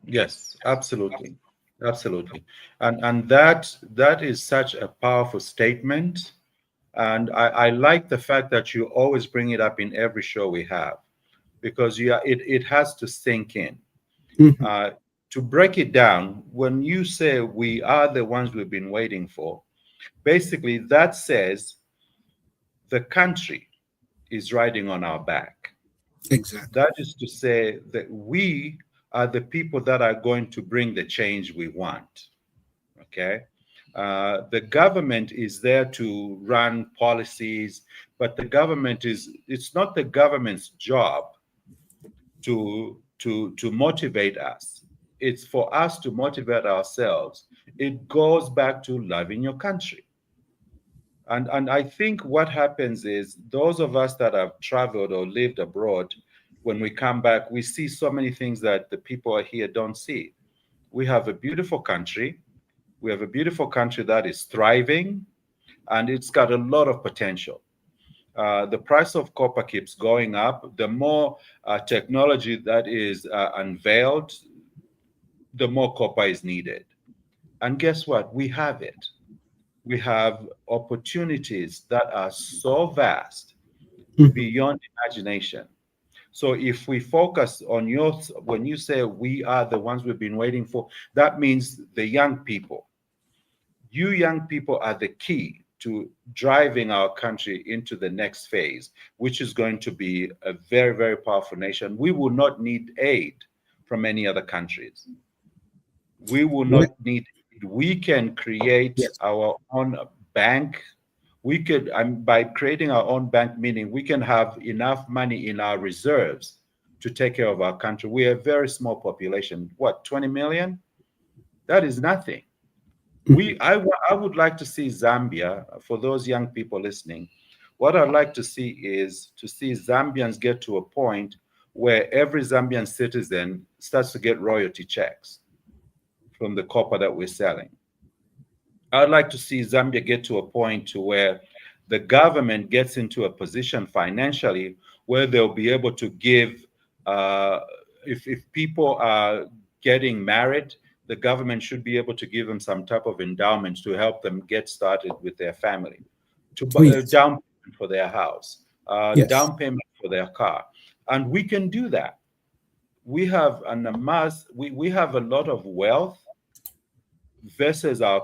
Yes, absolutely. Absolutely. And that is such a powerful statement. And I like the fact that you always bring it up in every show we have, because it has to sink in. Mm-hmm. To break it down, when you say we are the ones we've been waiting for, basically that says the country is riding on our back. Exactly. That is to say that we are the people that are going to bring the change we want. Okay? The government is there to run policies, but the government it's not the government's job to motivate us. It's for us to motivate ourselves. It goes back to loving your country. And I think what happens is those of us that have traveled or lived abroad, when we come back, we see so many things that the people here don't see. We have a beautiful country. We have a beautiful country that is thriving, and it's got a lot of potential. The price of copper keeps going up. The more technology that is unveiled, the more copper is needed. And guess what? We have it. We have opportunities that are so vast beyond imagination. So if we focus on when you say we are the ones we've been waiting for, that means the young people. You young people are the key to driving our country into the next phase, which is going to be a very, very powerful nation. We will not need aid from any other countries. We will not need aid. We can create our own bank. We could, by creating our own bank, meaning we can have enough money in our reserves to take care of our country. We are a very small population. What, 20 million? That is nothing. I would like to see Zambia, for those young people listening, what I'd like to see is to see Zambians get to a point where every Zambian citizen starts to get royalty checks from the copper that we're selling. I'd like to see Zambia get to a point to where the government gets into a position financially where they'll be able to give, if people are getting married, the government should be able to give them some type of endowment to help them get started with their family, to down payment for their house, down payment for their car. And we can do that. We have we have a lot of wealth versus our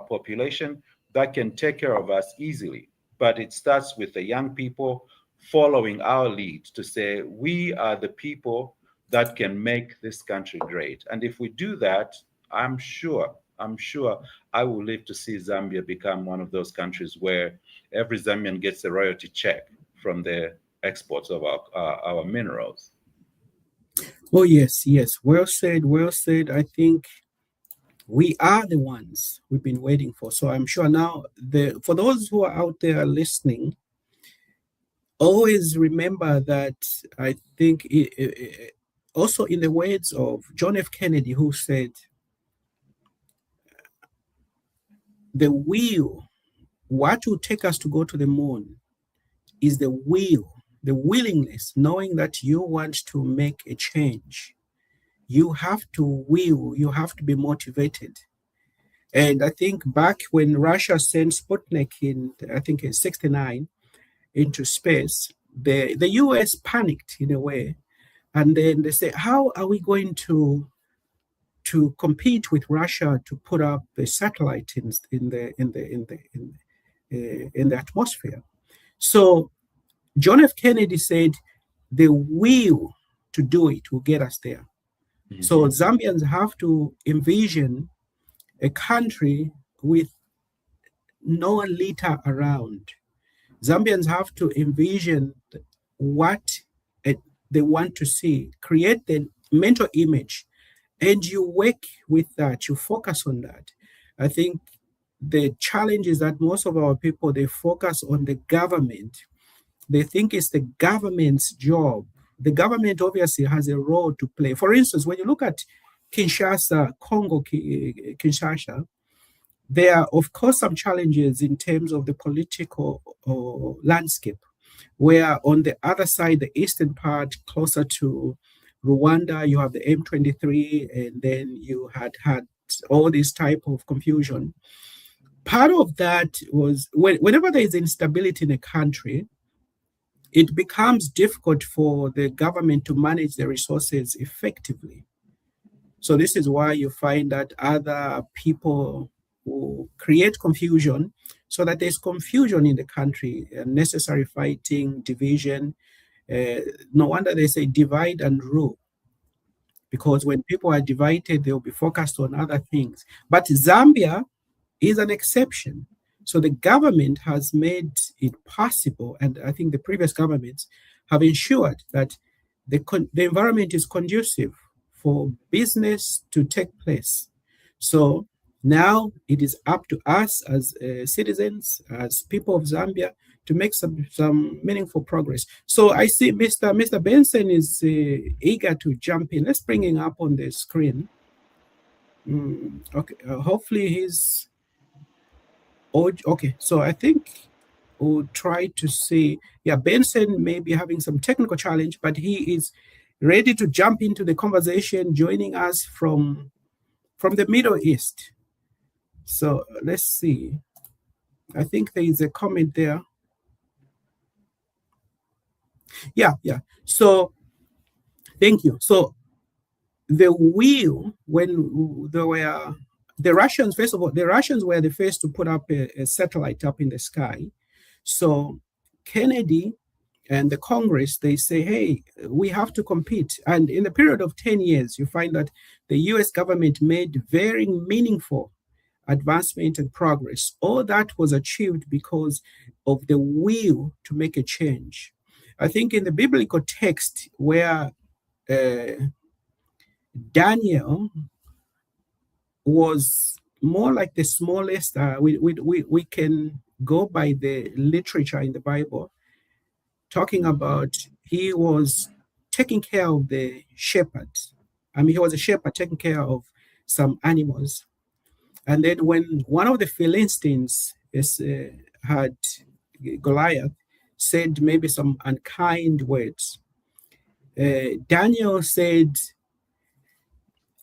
population that can take care of us easily. But it starts with the young people following our lead to say, we are the people that can make this country great. And if we do that, I'm sure I will live to see Zambia become one of those countries where every Zambian gets a royalty check from the exports of our minerals. Oh, yes. Well said, well said. I think we are the ones we've been waiting for. So I'm sure now, for those who are out there listening, always remember that I think also in the words of John F. Kennedy, who said, the will, what will take us to go to the moon is the will, the willingness, knowing that you want to make a change. You have to will, you have to be motivated. And I think back when Russia sent Sputnik in 1969 into space, the US panicked in a way. And then they say, how are we going to compete with Russia to put up a satellite in the atmosphere? So John F. Kennedy said, the will to do it will get us there. Mm-hmm. So Zambians have to envision a country with no litter around. Zambians have to envision what they want to see, create the mental image, and you work with that, you focus on that. I think the challenge is that most of our people, they focus on the government. They think it's the government's job. The government obviously has a role to play. For instance, when you look at Kinshasa, Congo, Kinshasa, there are, of course, some challenges in terms of the political landscape, where on the other side, the eastern part, closer to Rwanda, you have the M23, and then you had all this type of confusion. Part of that was whenever there is instability in a country, it becomes difficult for the government to manage the resources effectively. So this is why you find that other people who create confusion, so that there's confusion in the country, necessary fighting, division. No wonder they say divide and rule, because when people are divided, they'll be focused on other things. But Zambia is an exception. So the government has made it possible, and I think the previous governments have ensured that the environment is conducive for business to take place. So now it is up to us as citizens, as people of Zambia, to make some meaningful progress. So I see Mr. Benson is eager to jump in. Let's bring him up on the screen. Okay, hopefully he's... Okay, so I think we'll try to see. Yeah, Benson may be having some technical challenge, but he is ready to jump into the conversation, joining us from the Middle East. So let's see. I think there is a comment there. Yeah. So thank you. So the wheel, when there were the Russians, first of all, the Russians were the first to put up a satellite up in the sky. So Kennedy and the Congress, they say, hey, we have to compete. And in the period of 10 years, you find that the US government made very meaningful advancement and progress. All that was achieved because of the will to make a change. I think in the biblical text where Daniel was more like the smallest, we can go by the literature in the Bible, talking about he was taking care of the shepherds. I mean, he was a shepherd taking care of some animals. And then when one of the Philistines had Goliath said maybe some unkind words, Daniel said,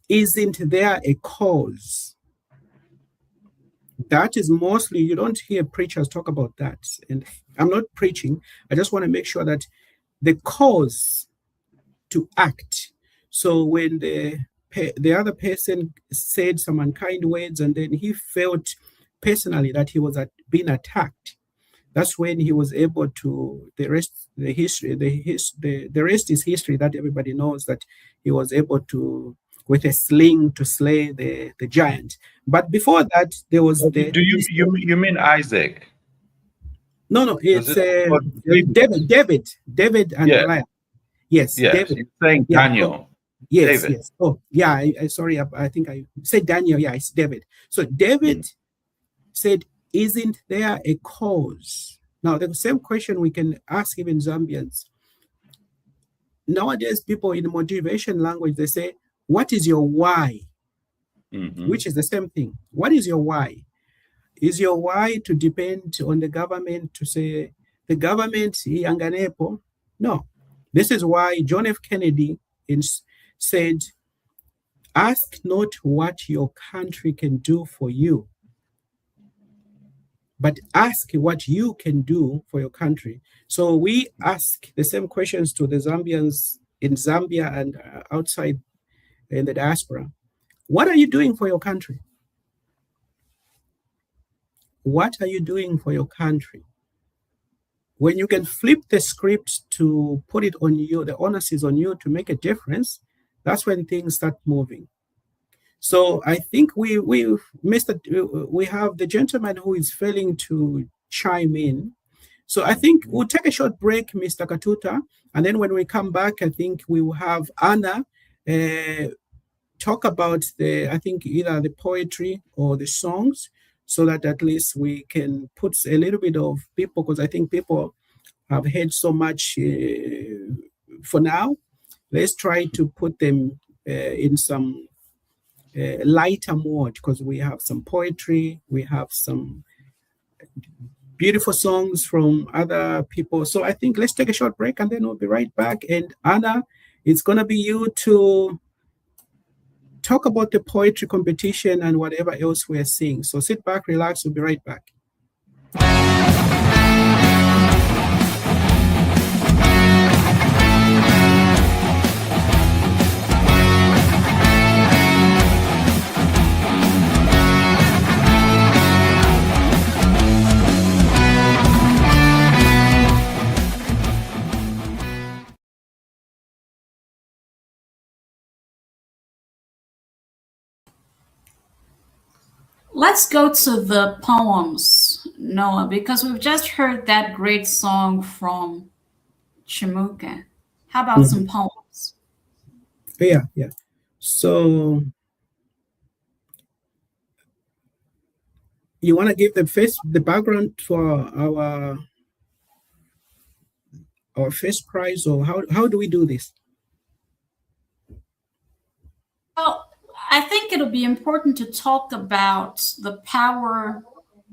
isn't there a cause? That is mostly, you don't hear preachers talk about that. And I'm not preaching. I just want to make sure that the cause to act. So when the other person said some unkind words and then he felt personally that he was being attacked, that's when he was able to, the rest is history that everybody knows, that he was able to, with a sling, to slay the giant. But before that, there was you mean Isaac? No, it's David and Goliath. Yes, David. You're saying Daniel. Yes, David. yes. Oh, yeah. Sorry, I think I said Daniel. Yeah, it's David. So David said, "Isn't there a cause?" Now, the same question we can ask even Zambians. Nowadays, people in motivation language, they say, "What is your why?" Which is the same thing. What is your why? Is your why to depend on the government, to say the government yanganepo? No. This is why John F. Kennedy said, ask not what your country can do for you, but ask what you can do for your country. So we ask the same questions to the Zambians in Zambia and outside in the diaspora. What are you doing for your country? What are you doing for your country? When you can flip the script to put it on you, the onus is on you to make a difference, that's when things start moving. So I think we have the gentleman who is failing to chime in. So I think we'll take a short break, Mr. Katuta, and then when we come back, I think we will have Anna talk about I think either the poetry or the songs, so that at least we can put a little bit of people, because I think people have heard so much for now. Let's try to put them in some lighter mode, because we have some poetry, we have some beautiful songs from other people. So I think let's take a short break and then we'll be right back. And Anna, it's going to be you to talk about the poetry competition and whatever else we're seeing. So sit back, relax, we'll be right back. Let's go to the poems, Noah, because we've just heard that great song from Chimuke. How about some poems? Yeah. So you want to give the background for our first prize, or how do we do this? Well, I think it'll be important to talk about the power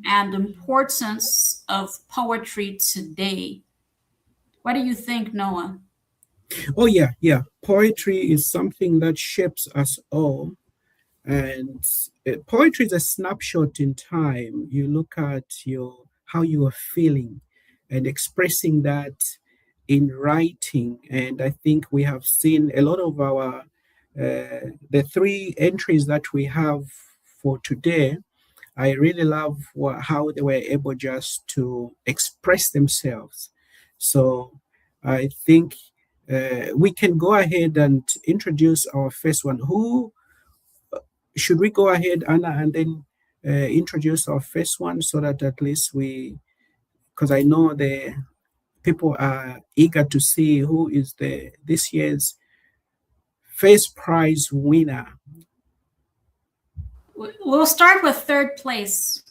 and importance of poetry today. What do you think, Noah? Oh, yeah. Poetry is something that shapes us all. And poetry is a snapshot in time. You look at how you are feeling and expressing that in writing. And I think we have seen a lot of our the 3 entries that we have for today. I really love how they were able just to express themselves. So I think we can go ahead and introduce our first one. Who should we go ahead, Anna, and then introduce our first one, so that at least because I know the people are eager to see who is this year's first prize winner. We'll start with third place.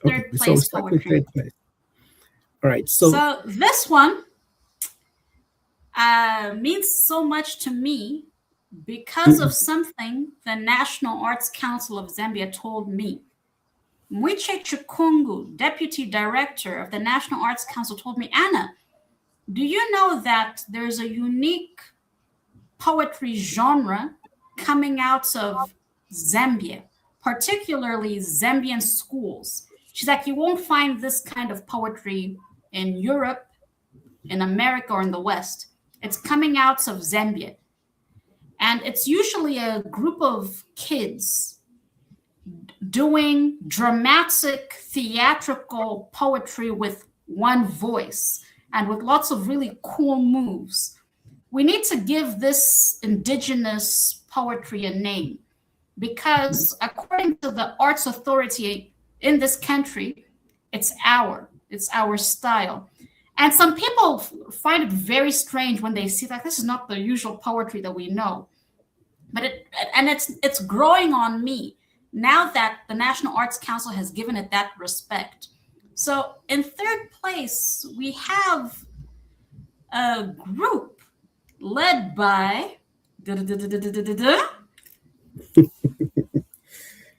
Third place so start with poetry. third place. All right. So this one means so much to me because of something the National Arts Council of Zambia told me. Mwiche Chukungu, Deputy Director of the National Arts Council, told me, Anna, do you know that there's a unique poetry genre coming out of Zambia, particularly Zambian schools? She's like, you won't find this kind of poetry in Europe, in America, or in the West. It's coming out of Zambia. And it's usually a group of kids doing dramatic, theatrical poetry with one voice and with lots of really cool moves. We need to give this indigenous poetry a name, because according to the Arts Authority in this country, it's our style. And some people find it very strange when they see that this is not the usual poetry that we know. But it's growing on me now that the National Arts Council has given it that respect. So in third place, we have a group led by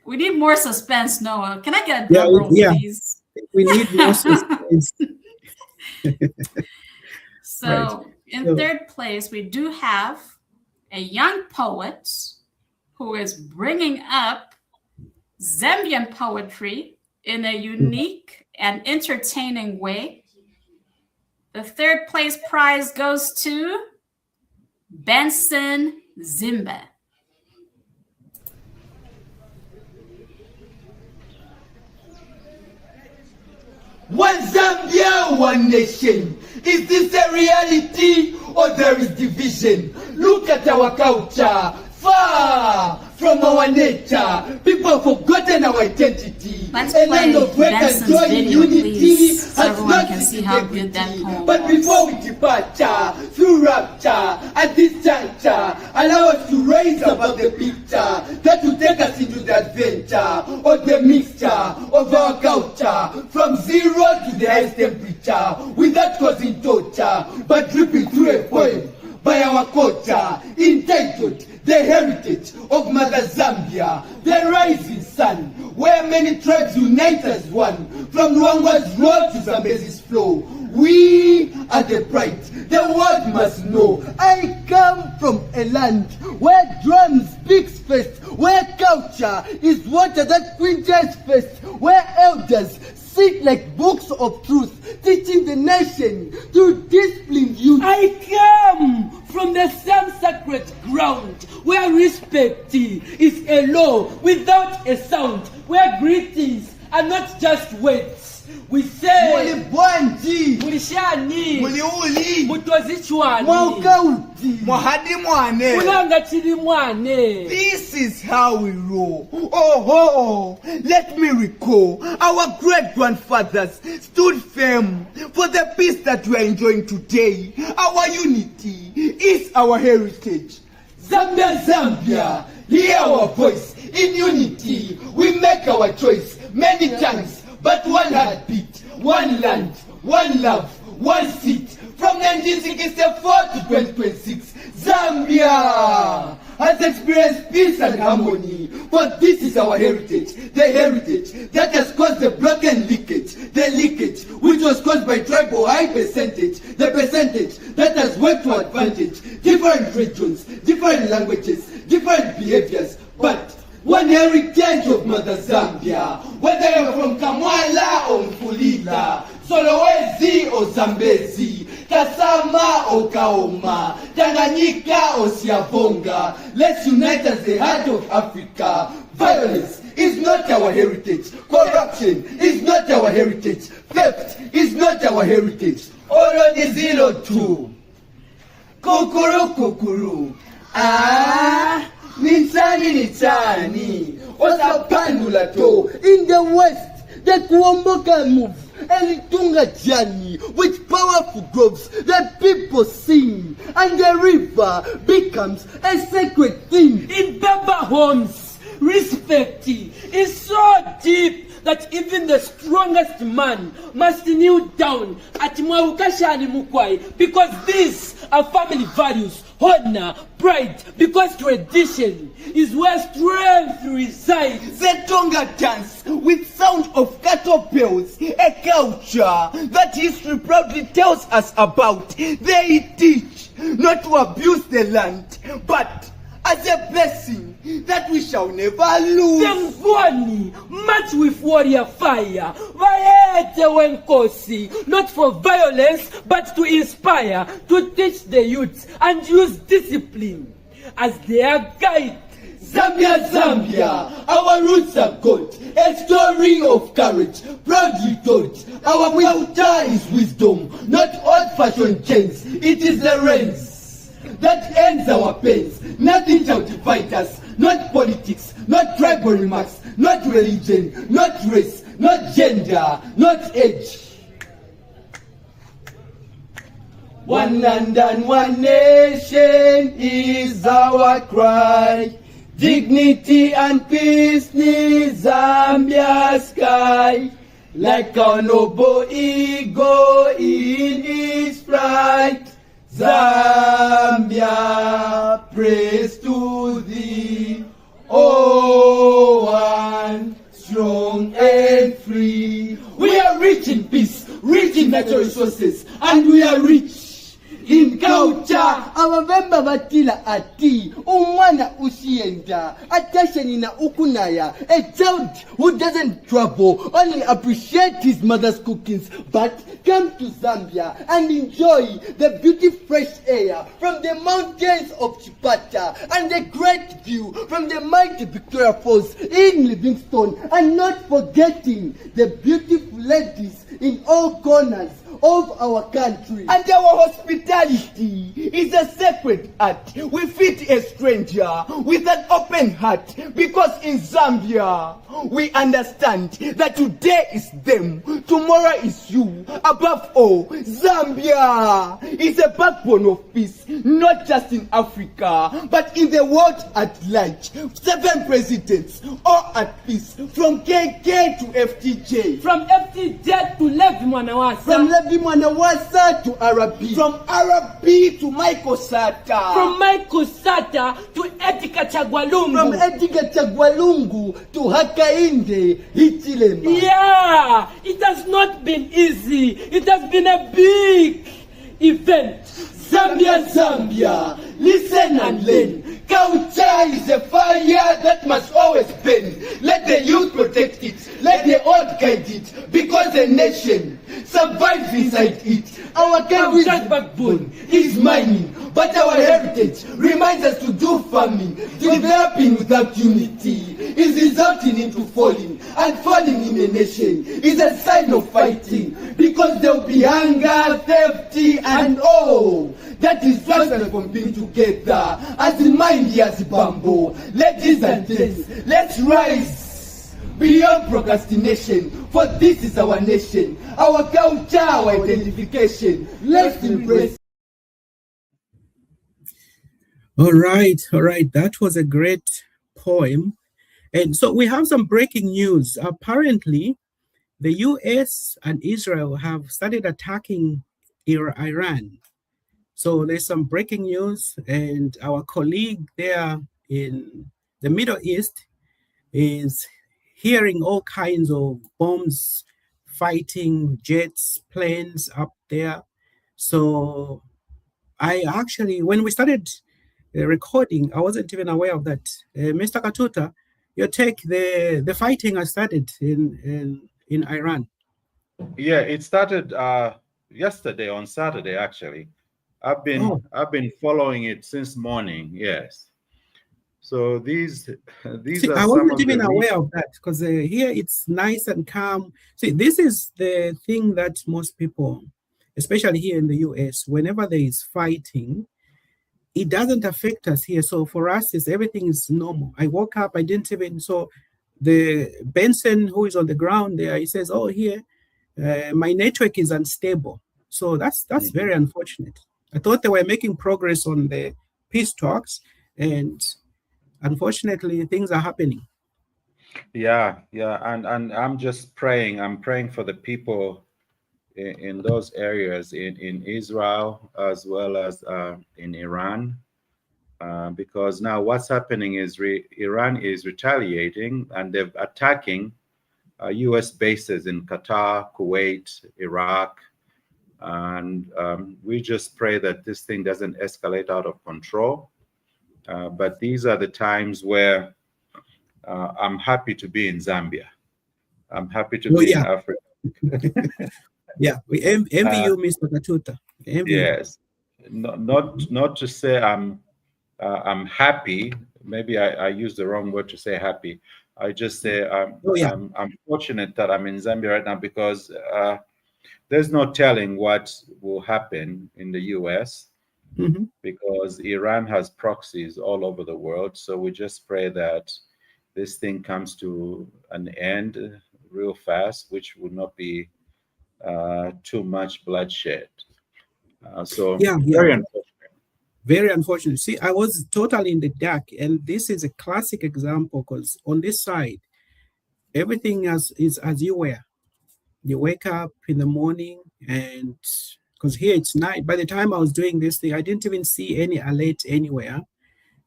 we need more suspense, Noah. Can I get a drum roll, please? We need more suspense. In third place, we do have a young poet who is bringing up Zambian poetry in a unique and entertaining way. The third place prize goes to Benson Zimba. One Zambia, one nation. Is this a reality or there is division? Look at our culture, far from our nature. People have forgotten our identity. Let's a play land of work and Benson's joy video, unity please, so has everyone not can see been how integrity. good that poem But was. before we depart through rapture, at this juncture, allow us to raise above the picture that will take us into the adventure or the mixture of our culture from zero to the highest temperature without causing torture, but dripping through a poem by our culture entitled The Heritage of Mother Zambia, the rising sun, where many tribes unite as one, from Luangwa's road to Zambezi's flow. We are the pride the world must know. I come from a land where drum speaks first, where culture is water that quenches first, where elders sit like books of truth, teaching the nation to discipline youth. I come from the same sacred ground where respect is a law without a sound, where greetings are not just words. We say Muli Bwanji, Muli Shani, Muli Uli, Mutozi Chwani, Mwauti, Mwahadi Mwane, Mulanga Chili Mwane. This is how we roll. Oh, let me recall. Our great-grandfathers stood firm for the peace that we are enjoying today. Our unity is our heritage. Zambia, Zambia, hear our voice. In unity, we make our choice. Many tongues, but one heartbeat, one land, one love, one seat. From 1964 to 2026, Zambia has experienced peace and harmony. But this is our heritage, the heritage that has caused the broken leakage, the leakage which was caused by tribal high percentage, the percentage that has worked to advantage different regions, different languages, different behaviors, but one heritage of Mother Nyawezi o Zambezi, Kasama o Kaoma, Tanganyika o Siavonga. Let's unite as the heart of Africa. Violence is not our heritage. Corruption is not our heritage. Theft is not our heritage. Oro ni 02. Kukuru kukuru. Nitani. Osapandula to. In the West, the Kuomboka move. Elitunga Jani, with powerful groves, the people sing, and the river becomes a sacred thing. In Baba homes, respect is so deep that even the strongest man must kneel down at Mwaukashani Mukwai, because these are family values, honor, pride, because tradition is where strength resides. The Tonga dance with sound of cattle bells, a culture that history proudly tells us about. They teach not to abuse the land, but as a blessing that we shall never lose. Tembwani, match with warrior fire. Vaete wenkosi, not for violence, but to inspire, to teach the youth, and use discipline as their guide. Zambia, our roots are good, a story of courage, proudly told. Our culture is wisdom, not old-fashioned chains. It is the reins that ends our pains. Nothing shall divide us, not politics, not tribal remarks, not religion, not race, not gender, not age. One land and one nation is our cry. Dignity and peace ni Zambia sky. Like a noble eagle in its flight. Zambia, praise to thee, oh one, strong and free. We are rich in peace, rich in natural resources, and we are rich in culture. Ababemba batila ati umwana usienda atasheni na ukunaya. A child who doesn't trouble only appreciate his mother's cookings, but come to Zambia and enjoy the beautiful fresh air from the mountains of Chipata and the great view from the mighty Victoria Falls in Livingstone, and not forgetting the beautiful ladies in all corners of our country. And our hospitality is a sacred act. We feed a stranger with an open heart, because in Zambia we understand that today is them, tomorrow is you. Above all, Zambia is a backbone of peace, not just in Africa, but in the world at large. 7 presidents, all at peace, from KK to FTJ. From FTJ to Levi Mwanawasa. From Levi Mwanawasa to Arabi. From Arabi to Michael Sata. From Michael Sata to Edgar Chagwalungu. From Edgar Chagwalungu to Hakainde Hichilema. Yeah, it has not been easy. It has been a big event. Zambia, listen and learn. Culture is a fire that must always burn. Let the youth protect it. Let the old guide it. Because a nation survives inside it. Our country's backbone is mining, but our heritage reminds us to do farming. Developing without unity is resulting into falling, and falling in a nation is a sign of fighting, because there will be hunger, theft, and all that is absent from being together as the mind as bamboo. Ladies and gents, let's rise beyond procrastination, for this is our nation, our culture, our identification. Let's embrace. All right. That was a great poem. And so we have some breaking news. Apparently, the US and Israel have started attacking Iran. So there's some breaking news, and our colleague there in the Middle East is hearing all kinds of bombs, fighting, jets, planes up there. So I actually, when we started recording, I wasn't even aware of that. Mr. Katuta, your take, the fighting has started in Iran. Yeah, it started yesterday on Saturday actually. I've been following it since morning. Yes. So these See, are I some wasn't of even the aware of that because here it's nice and calm. See, this is the thing that most people, especially here in the US, whenever there is fighting, it doesn't affect us here. So for us, it's everything is normal. I woke up, I didn't even so the Benson who is on the ground there, he says, "Oh, here, my network is unstable." So that's very unfortunate. I thought they were making progress on the peace talks, and unfortunately, things are happening. Yeah, yeah, and I'm just praying. I'm praying for the people in those areas in Israel as well as in Iran, because now what's happening is Iran is retaliating and they're attacking U.S. bases in Qatar, Kuwait, Iraq, and we just pray that this thing doesn't escalate out of control. But these are the times where I'm happy to be in Zambia. I'm happy to Oh be in yeah, Africa. yeah. We envy you, Mr. Katuta. Envy you. Yes, not to say I'm happy. Maybe I use the wrong word to say happy. I just say Oh yeah. I'm fortunate that I'm in Zambia right now because there's no telling what will happen in the U.S. Mm-hmm. because Iran has proxies all over the world. So we just pray that this thing comes to an end real fast, which would not be too much bloodshed. So Yeah, yeah. very unfortunate. Very unfortunate. See, I was totally in the dark, and this is a classic example because on this side, everything is as you were. You wake up in the morning, and because here it's night. By the time I was doing this thing, I didn't even see any alert anywhere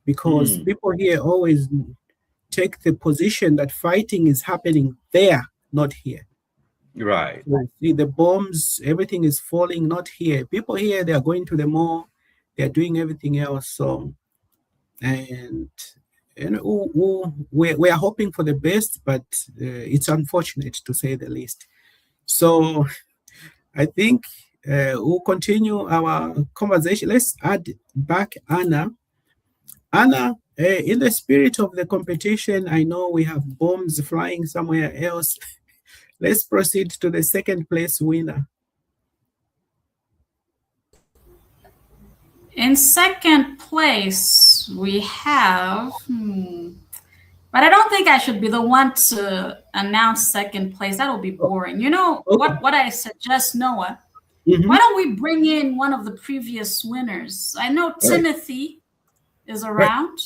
because people here always take the position that fighting is happening there, not here. Right. So see the bombs, everything is falling, not here. People here, they are going to the mall, they're doing everything else. So, and we are hoping for the best, but it's unfortunate to say the least. So, I think we'll continue our conversation. Let's add back Anna. Anna, in the spirit of the competition, I know we have bombs flying somewhere else. Let's proceed to the second place winner. In second place, we have. But I don't think I should be the one to announce second place. That'll be boring. You know what I suggest, Noah? Mhm. Why don't we bring in one of the previous winners? I know Timothy is around.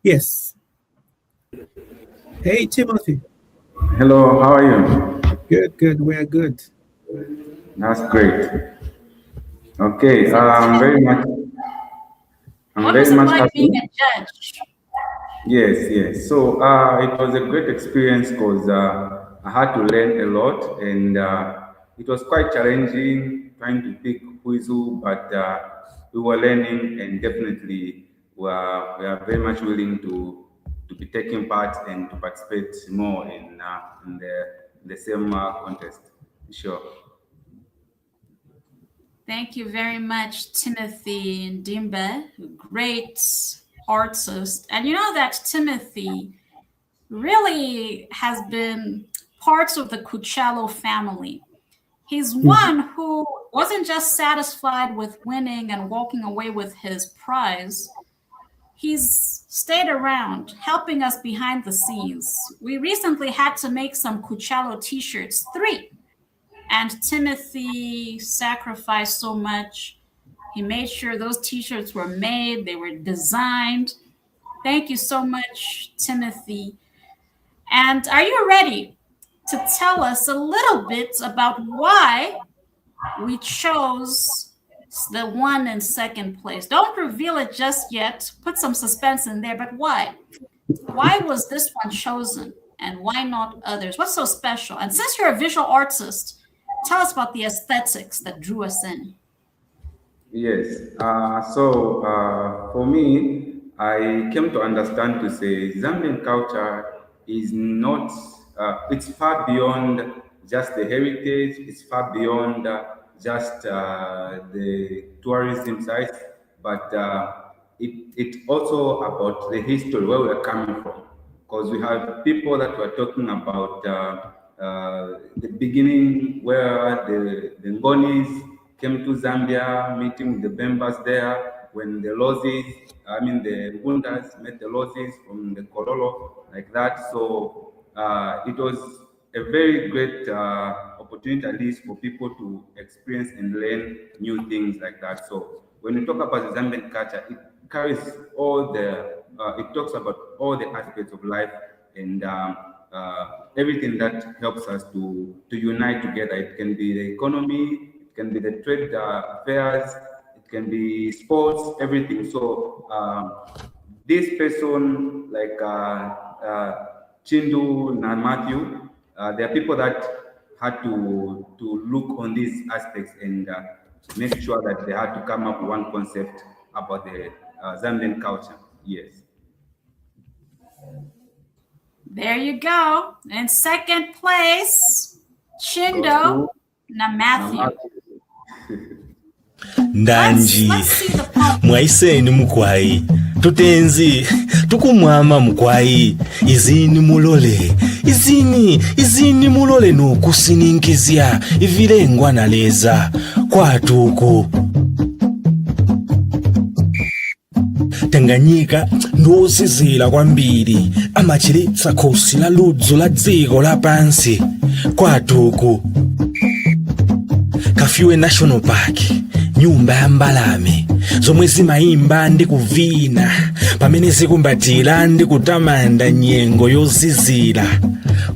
Yes. Hey, Timothy. Hello, how are you? Good, good. We're good. That's great. Okay, I'm very much. What was it like being a judge? Yes, yes. So it was a great experience because I had to learn a lot, and it was quite challenging trying to pick who is who, but we were learning, and definitely we are very much willing to be taking part and to participate more in the same contest. Sure. Thank you very much, Timothy Ndimbe, great artist. And you know that Timothy really has been part of the Cucciello family. He's one who wasn't just satisfied with winning and walking away with his prize. He's stayed around, helping us behind the scenes. We recently had to make some Cucciello t-shirts, 3. And Timothy sacrificed so much. He made sure those t-shirts were made, they were designed. Thank you so much, Timothy. And are you ready to tell us a little bit about why we chose the one in second place? Don't reveal it just yet. Put some suspense in there, but why? Why was this one chosen and why not others? What's so special? And since you're a visual artist, tell us about the aesthetics that drew us in. Yes. For me, I came to understand to say Zambian culture is not, it's far beyond just the heritage. It's far beyond just the tourism sites, but it also about the history where we're coming from, because we have people that were talking about the beginning where the Ngonis came to Zambia, meeting the Bembas there, when the the Ngundas met the Lozis from the Kololo, like that. So it was a very great opportunity, at least for people to experience and learn new things like that. So when we talk about the Zambian culture, it carries all it talks about all the aspects of life and everything that helps us to unite together. It can be the economy, it can be the trade affairs, it can be sports, everything. So this person like Chindu and Matthew, there are people that had to look on these aspects and make sure that they had to come up with one concept about the Zambian culture. Yes. There you go. In second place, Chindo na Matthew. Ndanji Let's see the pump. mwaiseni mukwai tutenzi tukumwama mukwai izini mulole nokusininkizya ivilengwa naleza kwatuku Tanganyika ndosizila kwambiri amachiritsa khosi la ludzu la dziko lapansi kwatuku Kafue National Park, nyumba ya mbalame zomwe zimayimba ndi kuvina pamene zikumbatira ndi kutamanda nyengo yozizira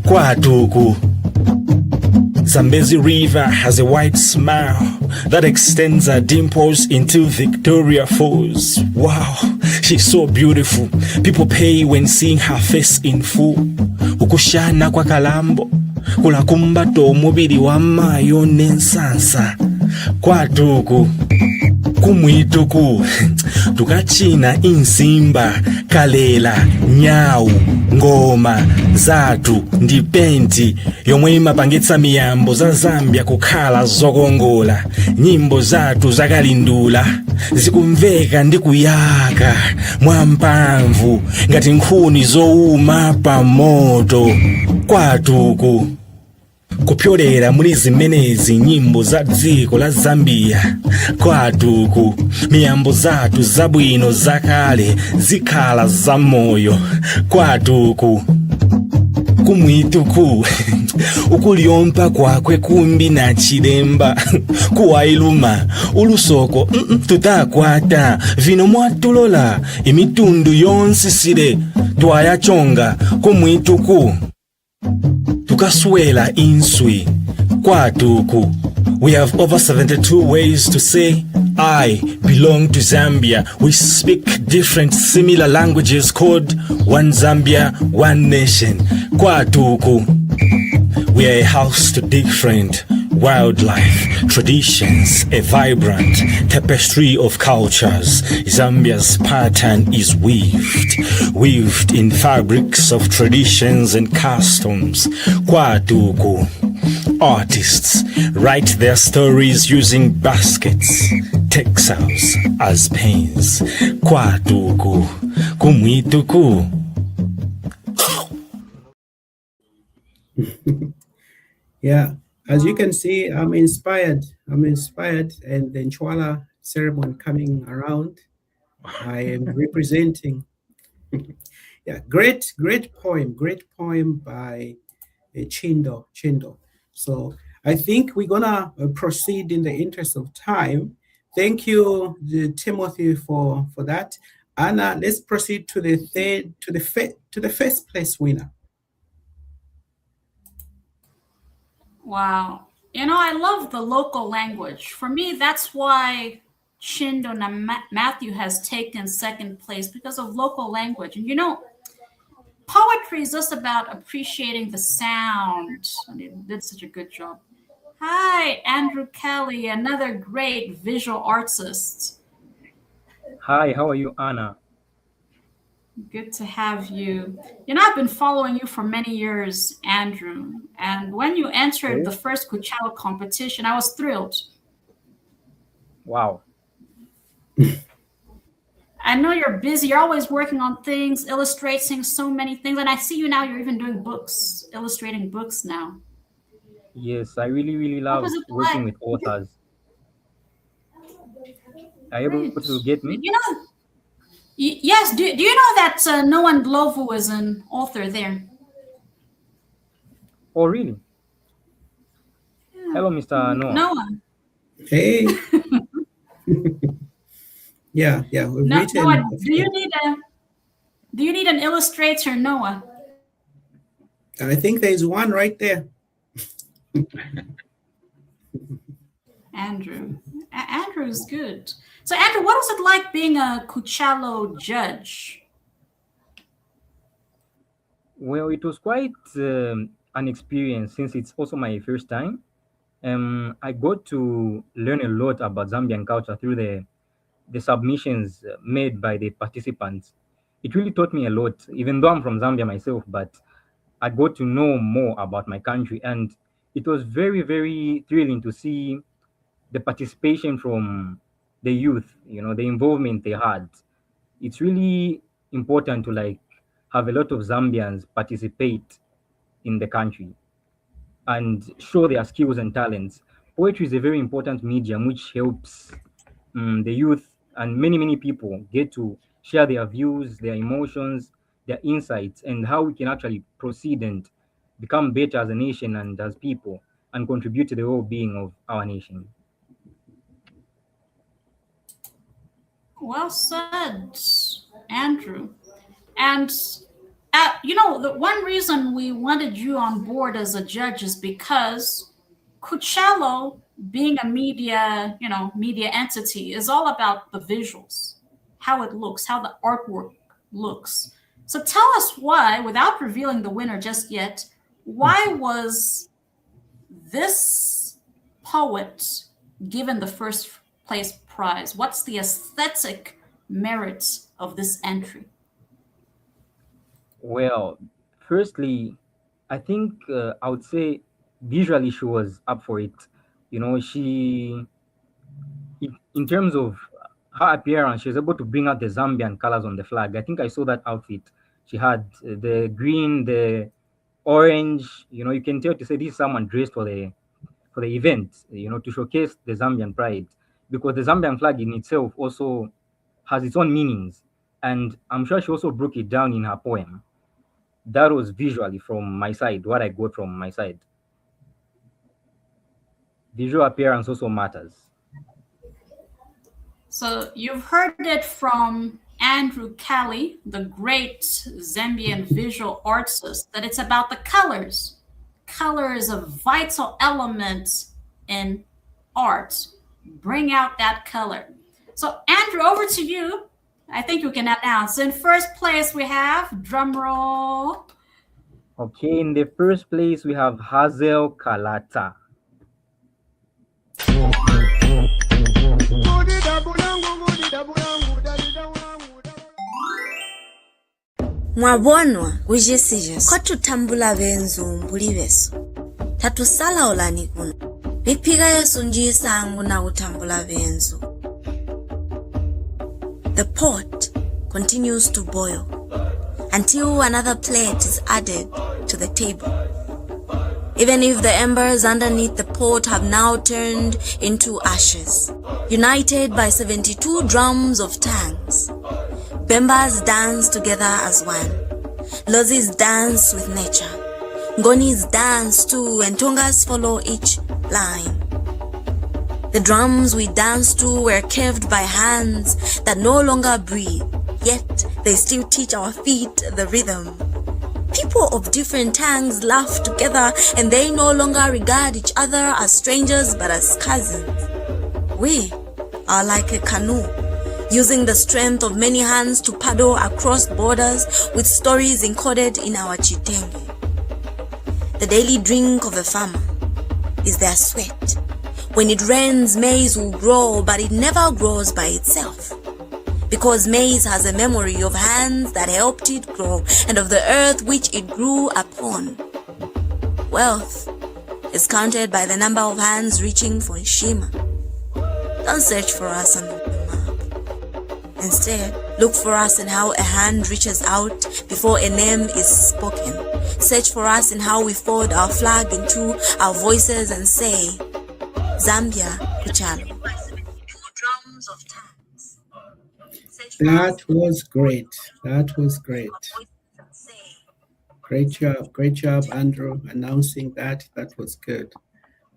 kwatuku Zambezi River has a white smile that extends her dimples into Victoria Falls. Wow, she's so beautiful. People pay when seeing her face in full. Ukushana kwa kalambo kulakumbato omubiri wa mayo n'ensansa kwatuku kumwituku tukachina insimba kalela nyau ngoma zatu ndi penti yomwe imapangitsa miyambo za Zambia kukhala zokongola nyimbo zatu zakalindula zikumveka ndi kuyaka mwamphamvu ngati nkhuni zowuma pa moto kwatuku kupyolera muri zimenezi nyimbo za dziko la Zambia kwatuku miyambo zatu zabwino zakale zikhala za moyo kwatuku kumwituku ukulyompa kwakwe kumbi na chilemba kuwailuma ulusoko tutakwata vino mwatulola imitundu yonsisire twayachonga kumwituku tukaswela inswi kwatuku. We have over 72 ways to say I belong to Zambia. We speak different similar languages called One Zambia, One Nation. Kwatuku. We are a house to different wildlife, traditions, a vibrant tapestry of cultures. Zambia's pattern is weaved in fabrics of traditions and customs. Kwatuku. Artists write their stories using baskets, textiles as pens. Kwatuku. Kumwituku. Yeah, as you can see, I'm inspired, and the Nchwala ceremony coming around, I am representing. Yeah, great poem by Chindo. So I think we're gonna proceed in the interest of time. Thank you, Timothy, for that. Anna, let's proceed to the first place winner. Wow. I love the local language. For me, that's why Chindo na Matthew has taken second place, because of local language. And poetry is just about appreciating the sound. And they did such a good job. Hi, Andrew Kelly, another great visual artist. Hi, how are you, Anna? Good to have you. You know, I've been following you for many years, Andrew. And when you entered the first Kuchalo competition, I was thrilled. Wow. I know you're busy. You're always working on things, illustrating so many things. And I see you now, you're even doing books, illustrating books now. Yes, I really love working with authors. Are you able to get me? You know, yes. Do you know that Noah Ndlovu is an author there? Oh, really? Hello, Mr. Noah. Noah. Hey. yeah. We've written. Noah, do you need an illustrator, Noah? I think there's one right there. Andrew is good. So, Andrew, what was it like being a Kuchalo judge? Well, it was quite an experience since it's also my first time. I got to learn a lot about Zambian culture through the submissions made by the participants. It really taught me a lot, even though I'm from Zambia myself, but I got to know more about my country. And it was very, very thrilling to see the participation from the youth, you know, the involvement they had. It's really important to have a lot of Zambians participate in the country and show their skills and talents. Poetry is a very important medium which helps the youth and many people get to share their views, their emotions, their insights, and how we can actually proceed and become better as a nation and as people and contribute to the well-being of our nation. Well said, Andrew. And you know, the one reason we wanted you on board as a judge is because Kuchalo, being a media entity, is all about the visuals, how it looks, how the artwork looks. So tell us why, without revealing the winner just yet, why was this poet given the first place prize? What's the aesthetic merit of this entry? Well, firstly, I think I would say visually she was up for it. You know, in terms of her appearance, she was able to bring out the Zambian colors on the flag. I think I saw that outfit. She had the green, the orange. You know, you can tell to say this is someone dressed for the event. You know, to showcase the Zambian pride, because the Zambian flag in itself also has its own meanings, and I'm sure she also broke it down in her poem. That was visually from my side, what I got from my side. Visual appearance also matters. So you've heard it from Andrew Kelly, the great Zambian visual artist, that it's about the colors. Color is a vital element in art. Bring out that color. So Andrew, over to you. I think you can announce. In first place, we have, drum roll. Okay, in the first place, we have Hazel Kalata. Mwabonwa ujesijes kwatutambula benzumbuli beso tatusala olani kuno bipiga yesu njisangu na utambula benzu. The pot continues to boil until another plate is added to the table. Even if the embers underneath the pot have now turned into ashes, united by 72 drums of tangs, Bembas dance together as one. Lozis dance with nature. Ngonis dance too, and Tongas follow each line. The drums we dance to were carved by hands that no longer breathe, yet they still teach our feet the rhythm. People of different tongues laugh together, and they no longer regard each other as strangers but as cousins. We are like a canoe, using the strength of many hands to paddle across borders with stories encoded in our chitenge. The daily drink of a farmer is their sweat. When it rains, maize will grow, but it never grows by itself. because maize has a memory of hands that helped it grow and of the earth which it grew upon. Wealth is counted by the number of hands reaching for Shima. Don't search for us on the map. Instead, look for us in how a hand reaches out before a name is spoken. Search for us in how we fold our flag into our voices and say, Zambia Kuchalo. That was great. That was great. Great job, Andrew, announcing that. That was good.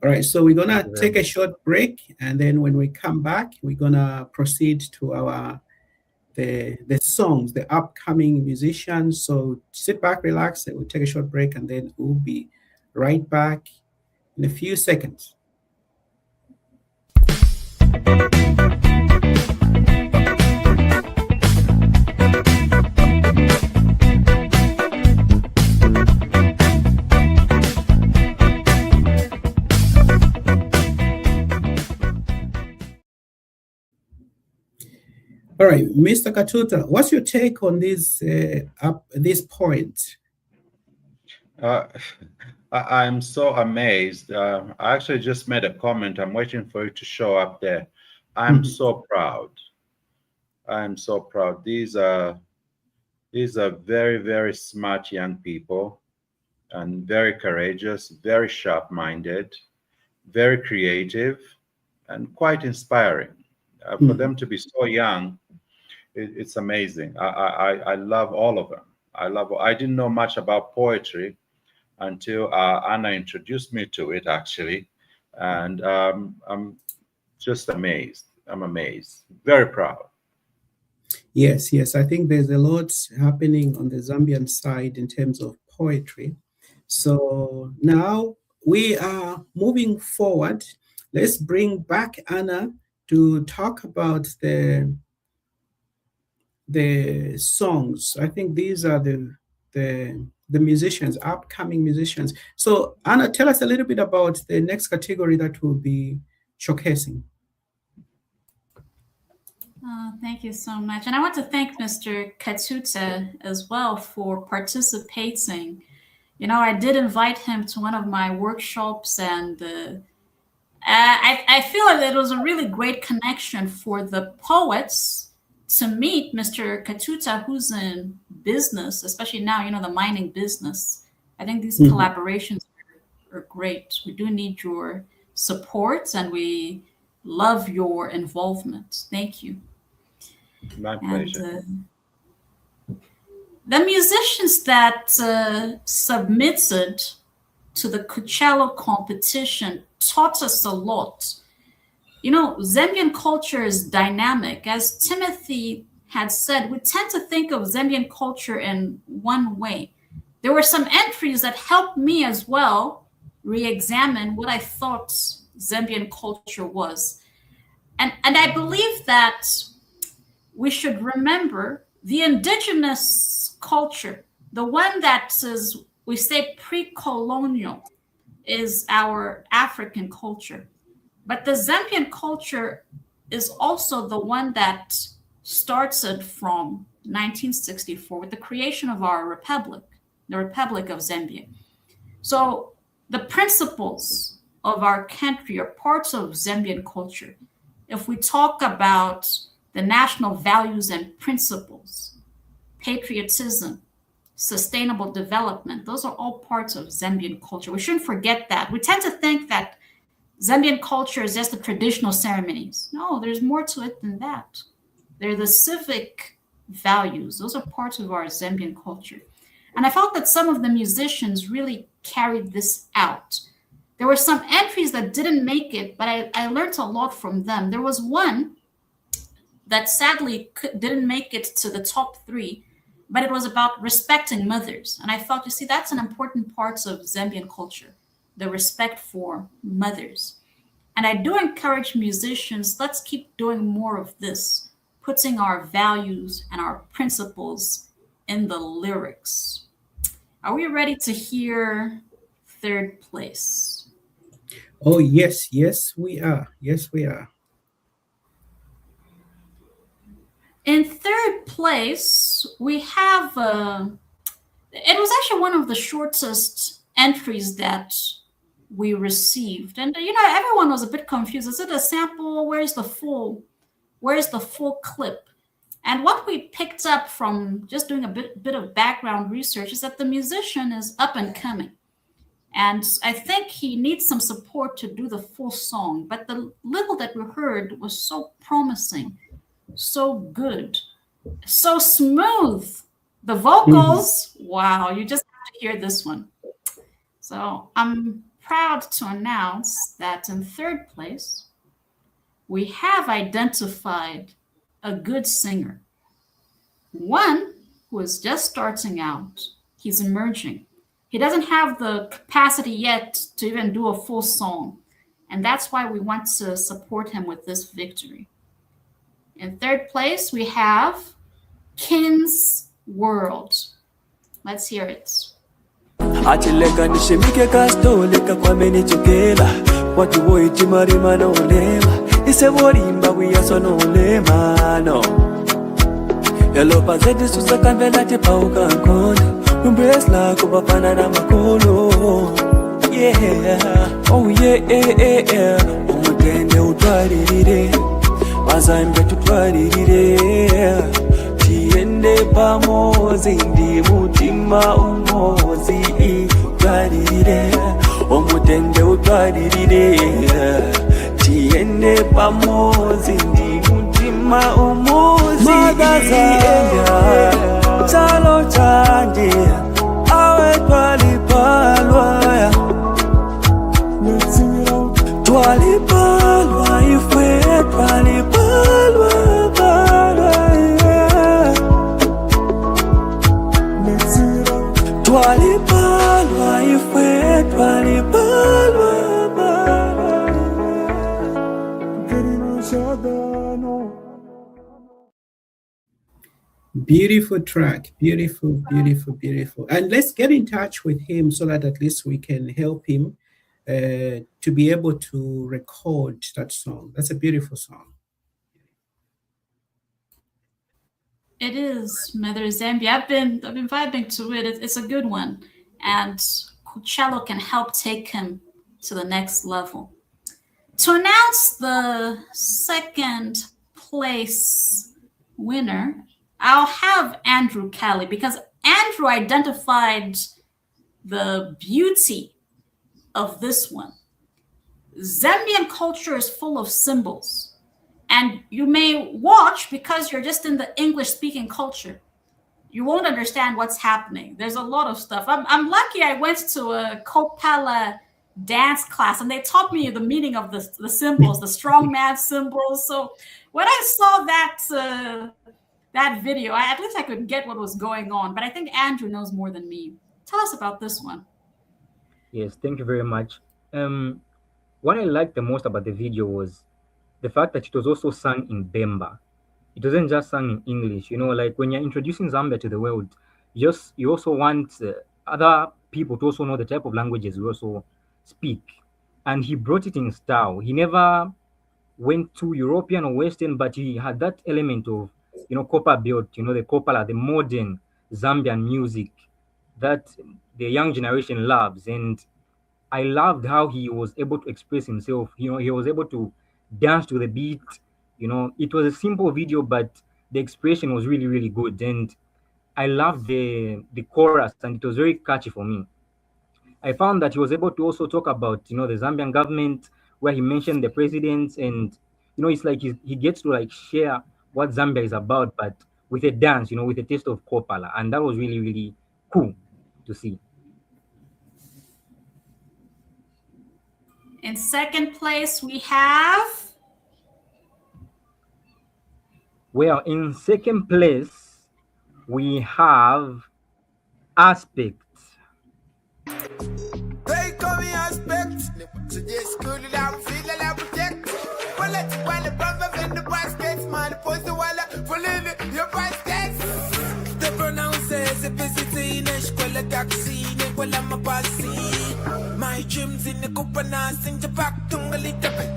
All right, so we're gonna take a short break, and then when we come back, we're gonna proceed to our the songs, the upcoming musicians. So sit back, relax, and we'll take a short break, and then we'll be right back in a few seconds. All right, Mr. Katuta, what's your take on this point? I'm so amazed. I actually just made a comment. I'm waiting for it to show up there. I'm so proud. I'm so proud. These are very, very smart young people and very courageous, very sharp-minded, very creative, and quite inspiring. For them to be so young, it's amazing. I love all of them. I didn't know much about poetry until Anna introduced me to it, actually, and I'm just amazed. I'm amazed. Very proud. Yes, I think there's a lot happening on the Zambian side in terms of poetry. So now we are moving forward. Let's bring back Anna to talk about the songs. I think these are the musicians, upcoming musicians. So Anna, tell us a little bit about the next category that we'll be showcasing. Thank you so much. And I want to thank Mr. Katuta as well for participating. You know, I did invite him to one of my workshops, and I feel that it was a really great connection for the poets to meet Mr. Katuta, who's in business, especially now, you know, the mining business. I think these collaborations are great. We do need your support, and we love your involvement. Thank you. My pleasure. And, the musicians that submitted to the Kuchalo competition taught us a lot. You know, Zambian culture is dynamic. As Timothy had said, we tend to think of Zambian culture in one way. There were some entries that helped me as well re-examine what I thought Zambian culture was. And I believe that we should remember the indigenous culture, the one that is, we say, pre-colonial, is our African culture. But the Zambian culture is also the one that started from 1964 with the creation of our republic, the Republic of Zambia. So the principles of our country are parts of Zambian culture. If we talk about the national values and principles, patriotism, sustainable development, those are all parts of Zambian culture. We shouldn't forget that. We tend to think that Zambian culture is just the traditional ceremonies. No, there's more to it than that. They're the civic values. Those are parts of our Zambian culture. And I felt that some of the musicians really carried this out. There were some entries that didn't make it, but I learned a lot from them. There was one that sadly didn't make it to the top 3, but it was about respecting mothers. And I felt, you see, that's an important part of Zambian culture, the respect for mothers. And I do encourage musicians, let's keep doing more of this, putting our values and our principles in the lyrics. Are we ready to hear third place? Oh, yes, we are. Yes, we are. In third place, we have, it was actually one of the shortest entries that we received. And, everyone was a bit confused. Is it a sample? Where's the full clip? And what we picked up from just doing a bit of background research is that the musician is up and coming. And I think he needs some support to do the full song. But the little that we heard was so promising, so good, so smooth. The vocals, wow, you just have to hear this one. So I'm proud to announce that in third place, we have identified a good singer. One who is just starting out. He's emerging. He doesn't have the capacity yet to even do a full song. And that's why we want to support him with this victory. In third place, we have Kin's World. Let's hear it. Achileka nishimike kastoleka kwa menichukela watu woiti marima no lema isevorimba wiyaso no lema no yalo pazedi susakamvela tipauka nkona umbesla kubafana na makolo yeah oh yeah umutende utwaririre bazambe tutwaririre tiende pamozi ndi mutima umozi utwaririre omutende utwaririre tiende pamozi ndi mutima umozi magazaenda chalo chanje awe twalipalwa twalipalwa ifwe twalipalwa twalipalwa ifwe twalipalwa Beautiful track, beautiful. And let's get in touch with him so that at least we can help him to be able to record that song. That's a beautiful song. It is, Mother Zambia. I've been vibing to it. It's a good one, and Kuchalo can help take him to the next level. To announce the second place winner, I'll have Andrew Kelly, because Andrew identified the beauty of this one. Zambian culture is full of symbols. And you may watch because you're just in the English-speaking culture. You won't understand what's happening. There's a lot of stuff. I'm lucky I went to a Kopala dance class, and they taught me the meaning of the symbols, the strongman symbols. So when I saw that video, at least I could get what was going on. But I think Andrew knows more than me. Tell us about this one. Yes, thank you very much. What I liked the most about the video was the fact that it was also sung in Bemba. It wasn't just sung in English. Like when you're introducing Zambia to the world, you also want other people to also know the type of languages we also speak. And he brought it in style. He never went too European or Western, but he had that element of, copper built, the Kopala, the modern Zambian music that the young generation loves. And I loved how he was able to express himself. He was able to dance to the beat. It was a simple video, but the expression was really, really good. And I loved the chorus, and it was very catchy for me. I found that he was able to also talk about, the Zambian government, where he mentioned the presidents, and, it's like he gets to like share what Zambia is about, but with a dance, with a taste of Kopala. And that was really, really cool to see. In second place, we have... Well, in second place, we have Aspect. They call me Aspect. Today school I'm feeling like protect. Well, let's while the brother in the baskets, man, post the wall for living your baskets. The pronounces a visiting in a school taxi, while I'm a passy. My dreams in the Kupana, sing the back to a little bit.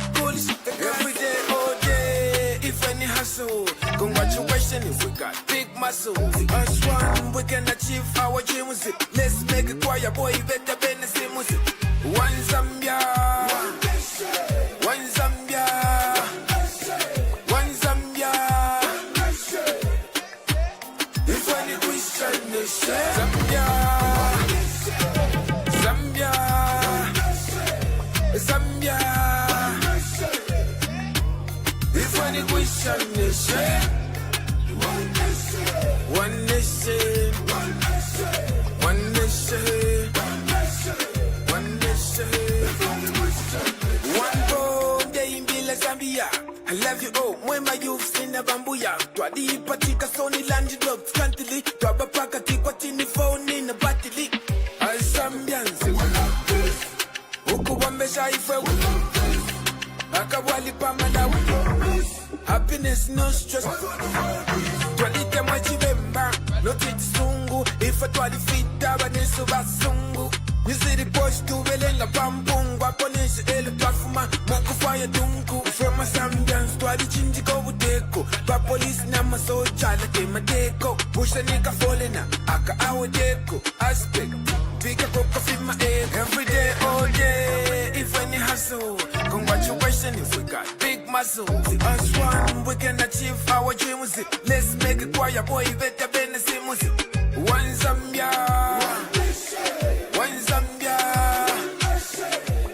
Every day, all day, if any hustle, congratulations, if we got big muscles. Us one, we can achieve our dreams. Let's make it choir, boy, better than the same music. One Zambia, one Zambia, one Zambia. If any Christian nation, Zambia, Zambia, Zambia. If any Christian nation, one nation, one nation, one nation. One bone day in Villa Zambia. I love you all, when my youth in a bambuya. Twadi patika sony land dog scantily. Twaba paka tikwatini phone in a battery. As Zambians, Ukuwambesha ife Akawali pamana. Happiness no stress. Twalite machibemba. No titi sungu. If a twali fita banesu basungu. You see the push to belenga pampung. Waponesha ele pafuma. Moku fire dunku. From a Zambians to a di chinji go budeko. Pa police na masoja la ke madeko. Push a nigga falling aka awe deko. Aspect. Pika coca fima egg. Every day, all day. If any hustle. Congratulations if we got big muscle. Us one, we can achieve our dreams. Let's make it choir, boy, better than the same music. One Zambia, one Zambia,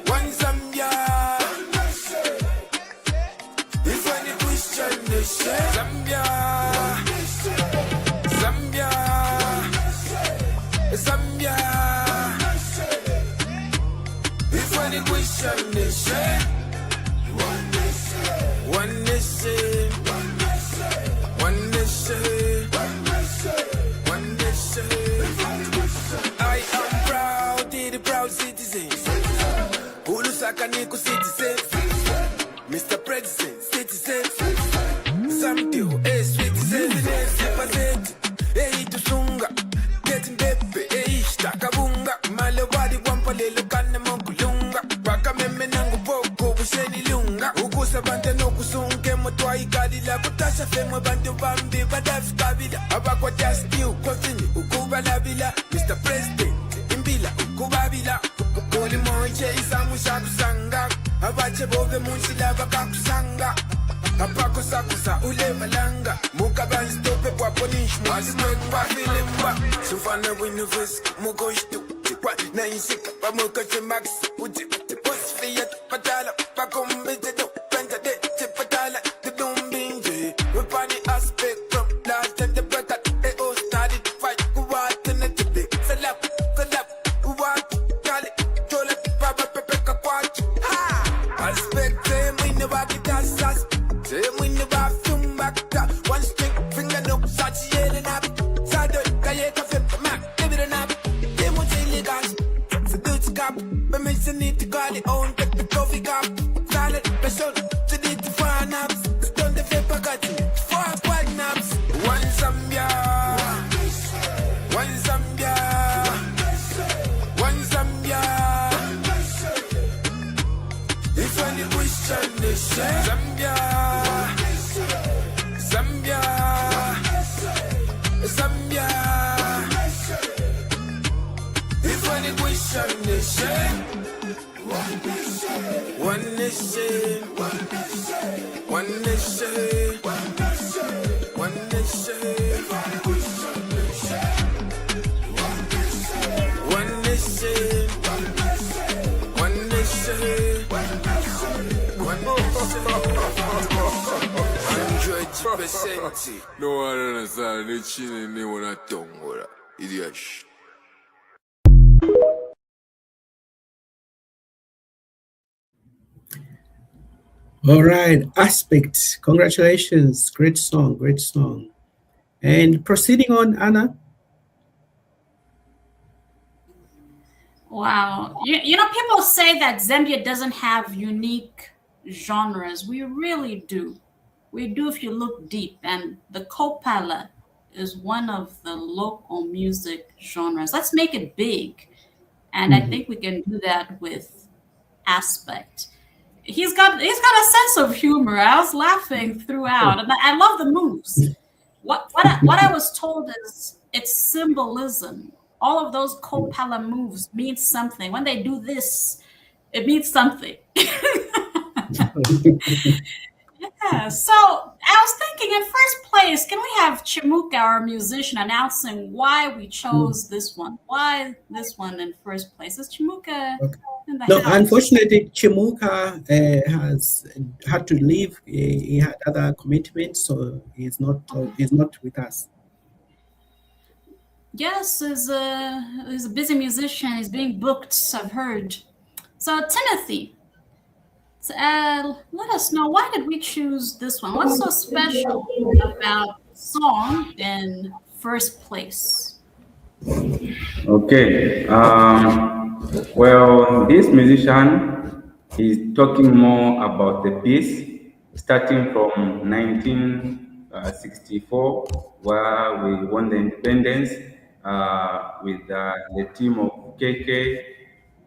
one Zambia. If any Christian nation, Zambia, Zambia, Zambia. If any Christian nation, one nation, one nation, one nation, one nation. I am proud, the proud citizen. Ulusaka Niku citizen, Mr. President, citizen. Zamtio, citizen, citizen. Hey, to sunga, getting pepe, takabunga, malawadi wampalelo kanemokulunga. Baka meme nangu boko, buseni lunga. Ukusa bante no kusunke, motwa ikalila. Kutasha femwe bante bambi, badaf kabila. Abakwa just you, continue, ukuba labila. Mr. President, imbila, ukubabila. Kuli moiche isamu shakusanga. Abache bove munchila bakakusanga. Apako sakusa ule malanga. Muka bani stope kwa ponish. Mwasi kwa filimba. Sufana winuvus, muko ishtu. Tikwa na insika, pa muka chimax. Uji, tipos fiat, patala. Pakumbi teto, penta de, tipatala. Tidumbinje. Wepani aspect from last and the better. E started fight. Kuwate na tipi. Salap, salap. Uwat, kali. Tola, papa pepe kakwachi. Aspect, we never get us. We never film back. One stick, finger no, such yelling up. Saddle, kayeka flip, mac, give it an up. Demo chili gas. So do it cap. But me say need to call it on, take the coffee cup. Salad, person, to need to find ups. Stone the flip, I got you. 4 white naps. One Zambia. One Zambia. One Zambia. If any Christian nation, Zambia, Zambia, Zambia. If any Christian nation, one nation, one nation, one nation, one nation. One nation, one nation, no one understands the chin in one tongue or idiot. All right, Aspect. Congratulations. Great song, great song. And proceeding on, Anna. Wow. You know, people say that Zambia doesn't have unique genres. We really do. We do if you look deep. And the Kopala is one of the local music genres. Let's make it big. And I think we can do that with Aspect. He's got a sense of humor. I was laughing throughout. And I love the moves. what I was told is it's symbolism. All of those Kopala moves mean something. When they do this, it means something. Yeah, so I was thinking in first place, can we have Chimuka, our musician, announcing why we chose this one? Why this one in first place? Is Chimuka in the No, house? unfortunately, Chimuka has had to leave. He had other commitments, so he's not with us. Yes, he's a busy musician. He's being booked, I've heard. So Timothy, let us know, why did we choose this one? What's so special about the song in first place? Okay. Well, this musician is talking more about the peace, starting from 1964, where we won the independence with the team of KK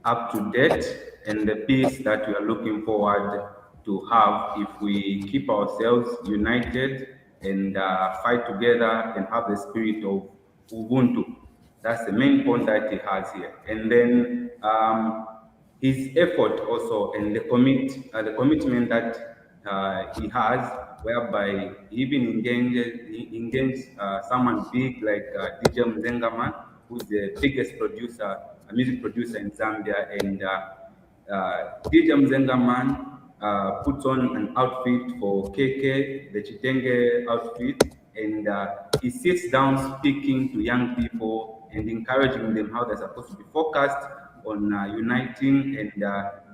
up to date, and the peace that we are looking forward to have if we keep ourselves united and fight together and have the spirit of Ubuntu. That's the main point that he has here. And then his effort also and the commitment that he has, whereby he even engaged someone big like DJ Mzengaman, who's the biggest music producer in Zambia, and DJ Mzengaman puts on an outfit for KK, the Chitenge outfit, and he sits down speaking to young people and encouraging them how they're supposed to be focused on uniting and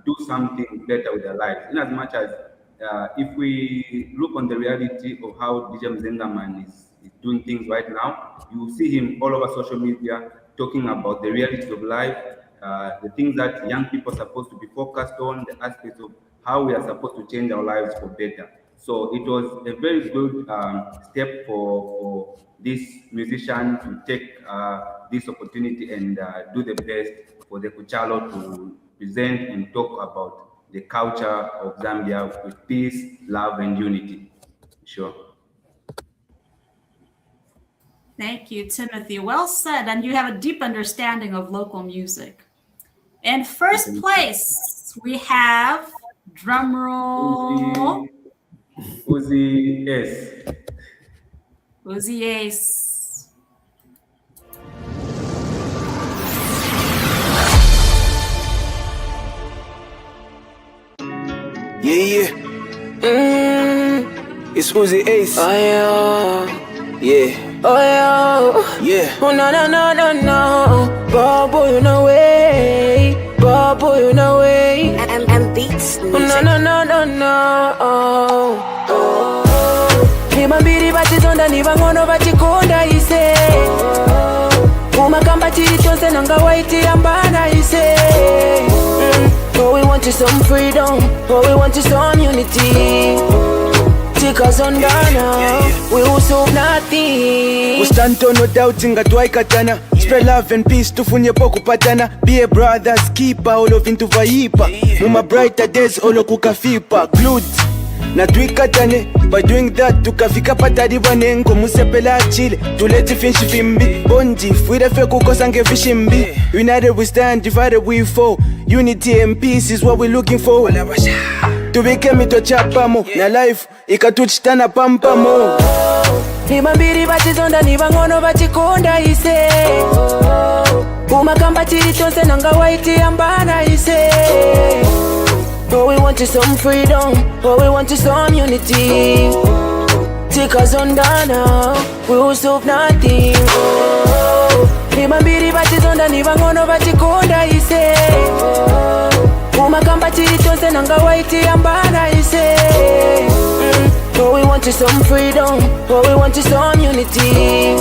do something better with their lives. In as much as if we look on the reality of how DJ Mzengaman is doing things right now, you will see him all over social media talking about the realities of life, the things that young people are supposed to be focused on, the aspects of how we are supposed to change our lives for better. So it was a very good step for this musician to take this opportunity and do the best for the Kuchalo to present and talk about the culture of Zambia with peace, love, and unity. Sure. Thank you, Timothy. Well said. And you have a deep understanding of local music. In first place, we have, drum roll, Uzi S. Uzi Ace. Yeah. It's Uzi Ace. Oh yeah. Yeah. Oh yeah. Yeah. Oh no no no no no. Babo you know way. Babo you know way. And beats. Oh no no no no no. Oh. Nibambiri batizonda nibangono bachikonda ise. Umakamba chiri chonse nanga waiti ambana ise. All we want is some freedom. All we want is some unity. Take us on down now. We will solve nothing. We stand on no doubting at Waikatana. Spread love and peace to funye poku patana. Be a brother's keeper, all of into vaipa. Muma brighter days, all of kukafipa. Glued. Na tuikatane, by doing that tukafika patari banengo musepela chile tuleti finchi fimbi bonji fuirefe kukosange vishimbi. United we stand, divided we fall. Unity and peace is what we're looking for. Tubike mito chapamo na life ikatuchitana pampamo. Nibambiri batizonda nibangono bachikonda ise. Umakamba chiri chonse nanga waiti ambana ise. All we want is some freedom. All we want is some unity. Take us on down now. We will solve nothing. Nibambiri batizonda nibangono bachikonda ise. Umakamba chiri chonse nanga waiti ambana ise. All we want is some freedom. All we want is some unity.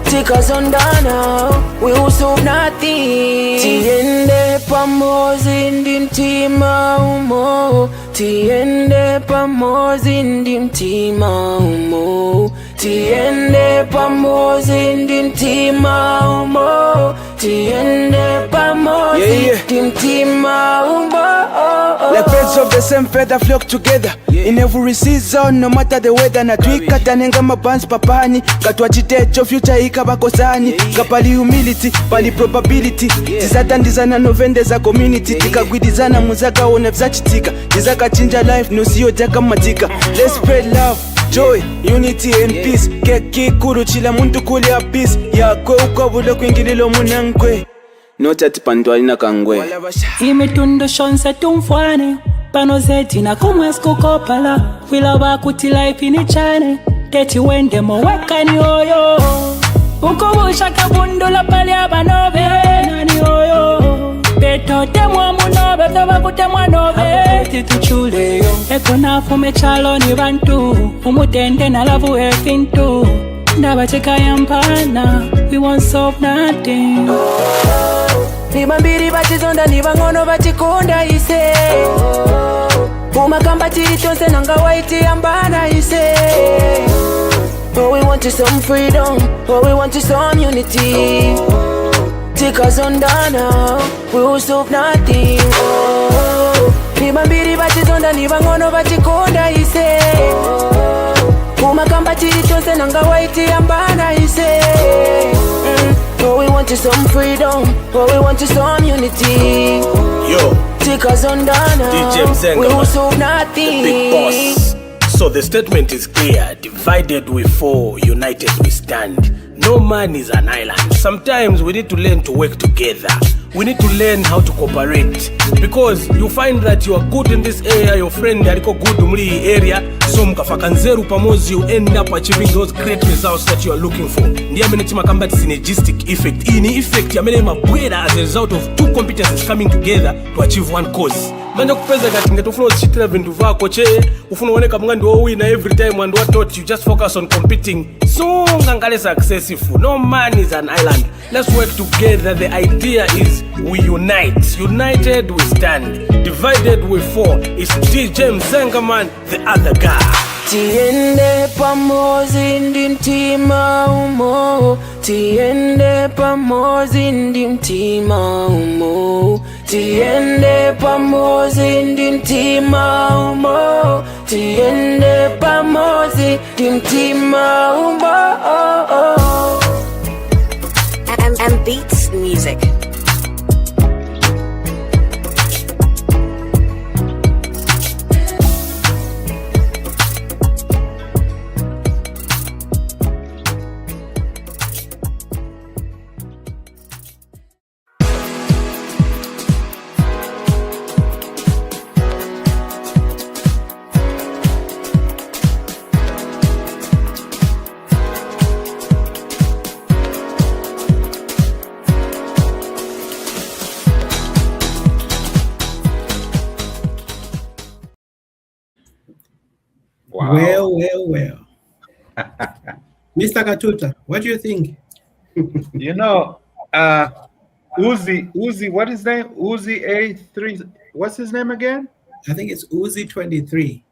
Take us on down now. We will solve nothing. Tiende pamoja ndi mtima umo. Tiende pamoja ndi mtima umo. Tiende pamoja ndi mtima umo. tiende pamoja, timtima umbo. Like birds of the same feather flock together in every season, no matter the weather. Na twikatanenga mabands papani katwachitecho future ikabakosani kapali humility pali probability tisatandizana novendeza community tikagwidizana muzakaona vzachitika tizakachinja life nosiyotaka matika. Let's spread love, joy, unity and peace. Kekikulu chila muntu kuli a peace yakwe ukwabulo kwingililo munankwe notati pandwalina kangwe imitundo shonse tumfwane pano zetina kumweskukopala wila wakuti life inichane teti wende mowekani oyo ukubusha kabundula pali abanobe nani oyo beto temwa munobe tobakutemwa nobe tituchuleyo ekonafume chalo ni bantu umutende na lavu efintu ndabacheka yampana we won't solve nothing. Nibambiri batizonda nibangono batikunda ise umakamba tiri tonse nanga waiti yambana ise. All we want is some freedom, all we want is some unity. Take us on down now, we will solve nothing. Nibambiri batizonda nibangono batikunda ise umakamba tiri tonse nanga waiti yambana ise. All we want is some freedom, all we want is some unity. Yo, take us on down DJ Mzenga, we will solve nothing. The big boss. So the statement is clear: divided we fall, united we stand. No man is an island. Sometimes we need to learn to work together. We need to learn how to cooperate, because you find that you are good in this area, your friend aliko good muri area, so mkafakanzeru pamozi, you end up achieving those great results that you are looking for. Ndiye amenetima kamba synergistic effect. Ini effect ya mene mabwera as a result of two competencies coming together to achieve one cause. Manje kupeza kati ngetufuna usichitira vintu vako che ufuna uoneka mngandi wo win every time and what not, you just focus on competing. So ngangale successful. No man is an island. Let's work together. The idea is we unite. United we stand. Divided we fall. It's DJ Mzenga man, the other guy. Tiende pamozi ndi mtima umo, tiende pamozi ndi mtima umo, tiende pamozi ndi mtima umo, tiende pamozi ndi mtima umo. And beats music. Wow. Well. Mr. Katuta, what do you think? You know, Uzi, what is his name? Uzi A3. What's his name again? I think it's Uzi 23.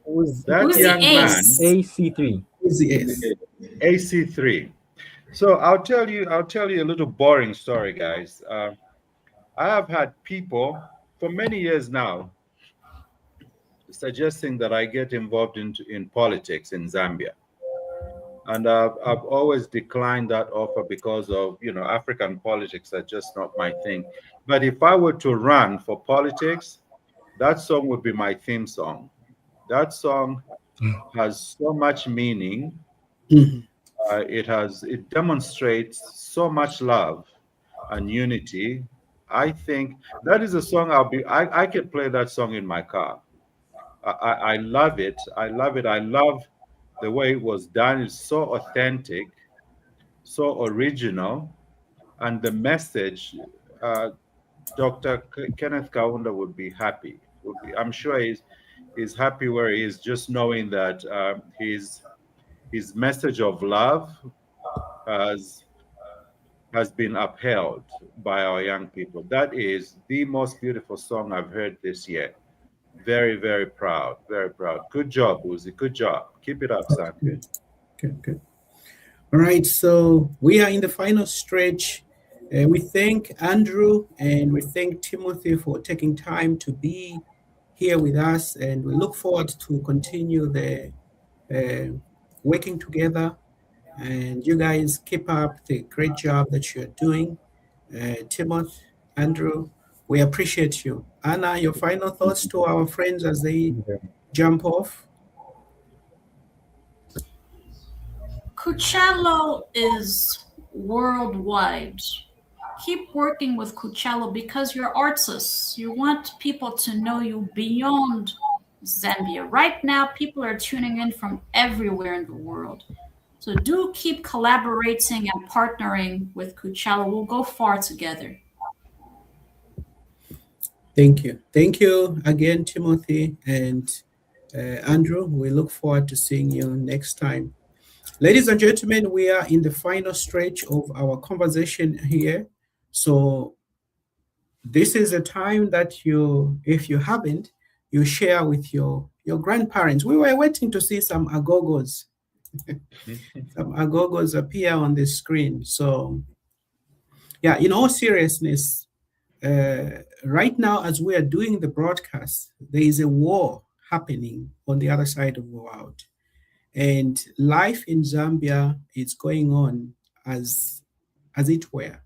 That Uzi young man. Ace. AC3. Uzi Ace. AC3. So I'll tell you a little boring story, guys. I have had people for many years now suggesting that I get involved in politics in Zambia. And I've always declined that offer because of, African politics are just not my thing. But if I were to run for politics, that song would be my theme song. That song has so much meaning. It demonstrates so much love and unity. I think that is a song I could play that song in my car. I love it. I love it. I love the way it was done. It's so authentic, so original, and the message. Dr. Kenneth Kaunda would be happy. I'm sure he's happy where he is, just knowing that his message of love has been upheld by our young people. That is the most beautiful song I've heard this year. Very, very proud. Very proud. Good job, Uzi. Good job. Keep it up, son. Good. All right. So we are in the final stretch We thank Andrew and we thank Timothy for taking time to be here with us, and we look forward to continue the working together. And you guys keep up the great job that you're doing. Timothy, Andrew, we appreciate you. Anna, your final thoughts to our friends as they jump off? Cuccello is worldwide. Keep working with Cuccello because you're artists. You want people to know you beyond Zambia. Right now, people are tuning in from everywhere in the world. So do keep collaborating and partnering with Cuccello. We'll go far together. Thank you. Thank you again, Timothy and Andrew. We look forward to seeing you next time. Ladies and gentlemen, we are in the final stretch of our conversation here. So this is a time that you, if you haven't, you share with your grandparents. We were waiting to see some agogos. Some agogos appear on the screen. So yeah, in all seriousness, right now as we are doing the broadcast, there is a war happening on the other side of the world. And life in Zambia is going on as it were.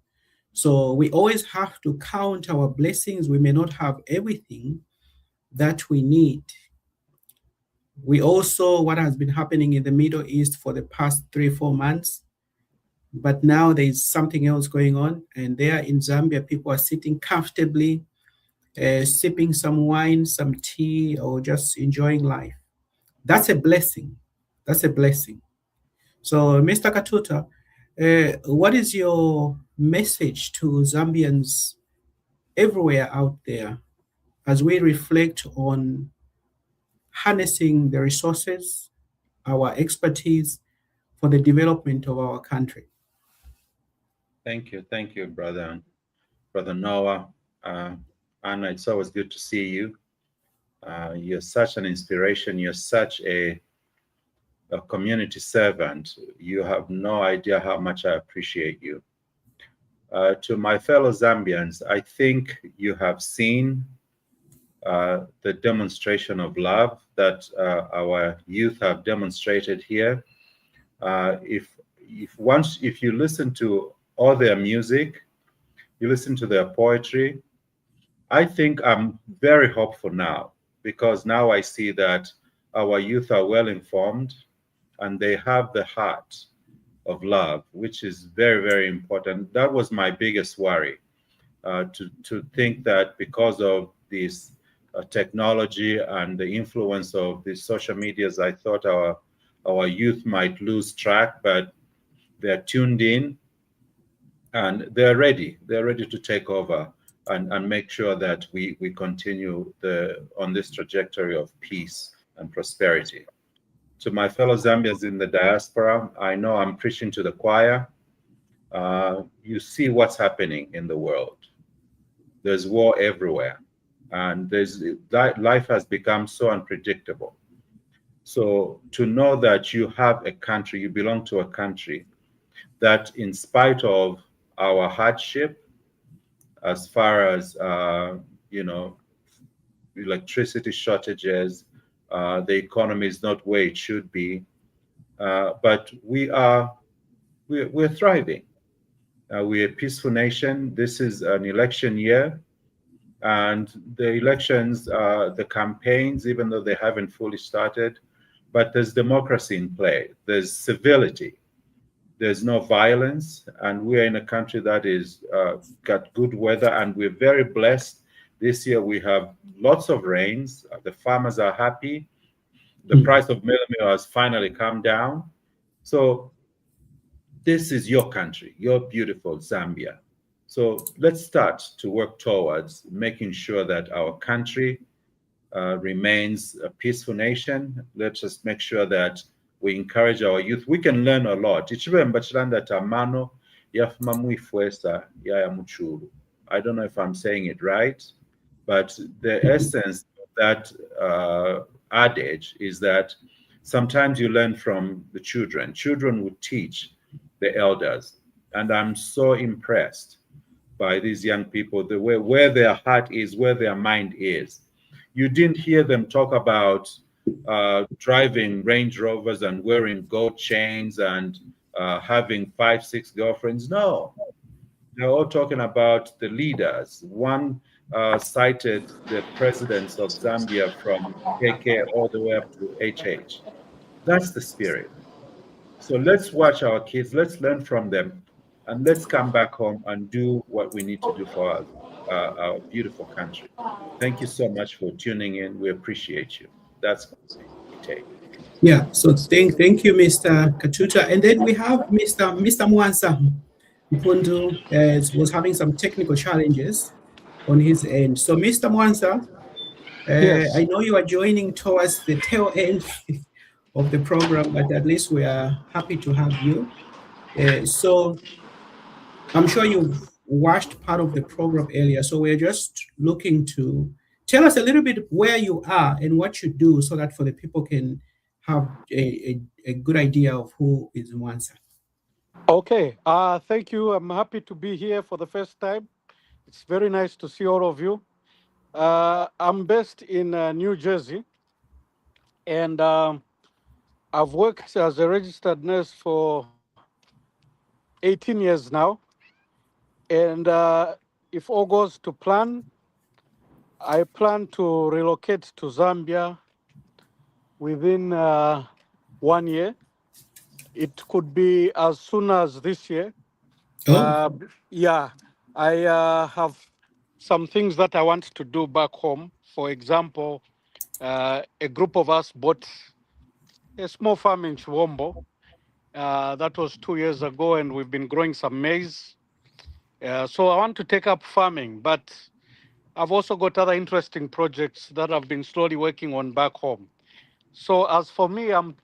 So we always have to count our blessings. We may not have everything that we need. We also, what has been happening in the Middle East for the past 3-4 months, but now there's something else going on. And there in Zambia, people are sitting comfortably, sipping some wine, some tea, or just enjoying life. That's a blessing. That's a blessing. So, Mr. Katuta, what is your message to Zambians everywhere out there as we reflect on harnessing the resources, our expertise for the development of our country? Thank you, brother Noah. Anna, it's always good to see you. You're such an inspiration. You're such a community servant. You have no idea how much I appreciate you. To my fellow Zambians, I think you have seen the demonstration of love that our youth have demonstrated here. If you listen to all their music, you listen to their poetry, I think I'm very hopeful now, because now I see that our youth are well informed and they have the heart of love, which is very, very important. That was my biggest worry, to think that because of this technology and the influence of the social medias, I thought our youth might lose track, but they're tuned in and they're ready. They're ready to take over and make sure that we continue on this trajectory of peace and prosperity. To my fellow Zambians in the diaspora, I know I'm preaching to the choir. You see what's happening in the world. There's war everywhere, and life has become so unpredictable. So to know that you have a country, you belong to a country that, in spite of our hardship, as far as electricity shortages, the economy is not where it should be, but we're thriving. We're a peaceful nation. This is an election year, and the elections, the campaigns, even though they haven't fully started, but there's democracy in play. There's civility. There's no violence, and we're in a country that is got good weather, and we're very blessed. This year we have lots of rains. The farmers are happy. The price of meal has finally come down. So this is your country, your beautiful Zambia. So let's start to work towards making sure that our country remains a peaceful nation. Let's just make sure that we encourage our youth. We can learn a lot. I don't know if I'm saying it right, but the essence of that adage is that sometimes you learn from the children. Children would teach the elders. And I'm so impressed by these young people, where their heart is, where their mind is. You didn't hear them talk about driving Range Rovers and wearing gold chains and having 5, 6 girlfriends. No, they're all talking about the leaders. One cited the presidents of Zambia from KK all the way up to HH. That's the spirit. So let's watch our kids, let's learn from them, and let's come back home and do what we need to do for our beautiful country. Thank you so much for tuning in. We appreciate you. That's my take. Yeah, so thank you, Mr. Katuta. And then we have Mr. Mwansa Mpundu was having some technical challenges on his end. So Mr. Mwansa, Yes. I know you are joining towards the tail end of the program, but at least we are happy to have you. So I'm sure you've watched part of the program earlier. So we're just looking to tell us a little bit where you are and what you do so that for the people can have a good idea of who is Mwansa. Okay. Thank you. I'm happy to be here for the first time. It's very nice to see all of you. I'm based in New Jersey, and I've worked as a registered nurse for 18 years now. And if all goes to plan, I plan to relocate to Zambia within 1 year. It could be as soon as this year. Yeah, I have some things that I want to do back home. For example, a group of us bought a small farm in Chiwombo. That was 2 years ago, and we've been growing some maize. So I want to take up farming, but I've also got other interesting projects that I've been slowly working on back home. So as for me, I'm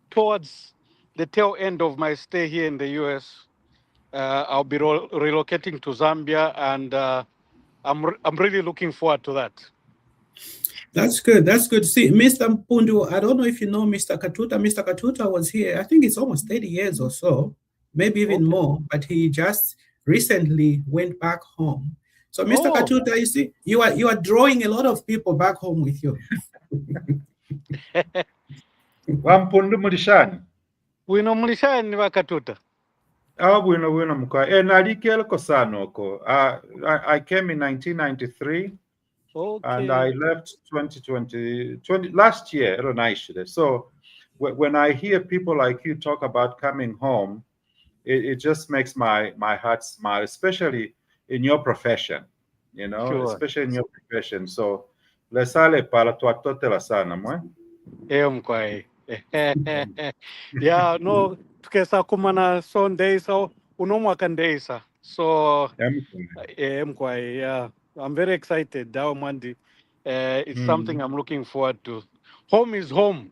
towards the tail end of my stay here in the US. I'll be relocating to Zambia, and I'm really looking forward to that. That's good. That's good to see. Mr. Mpundu, I don't know if you know Mr. Katuta. Mr. Katuta was here, I think it's almost 30 years or so, maybe even more, but he just recently went back home. So Mr. Katuta, you see, you are drawing a lot of people back home with you. Wampundu mulishani. Wino mulishani wa Katuta. Wino mukwa. Nalikeleko sanoko. I came in 1993. Okay. And I left 2020 last year. So when I hear people like you talk about coming home, it just makes my heart smile, especially in your profession, you know, Sure. Especially in your profession. So lesale para tuatotela sana mwe. Mkwai. Yeah, no, tukesa kumana Sunday so unomwaka ndesa. So mkwai, yeah. I'm very excited. It's something I'm looking forward to. Home is home,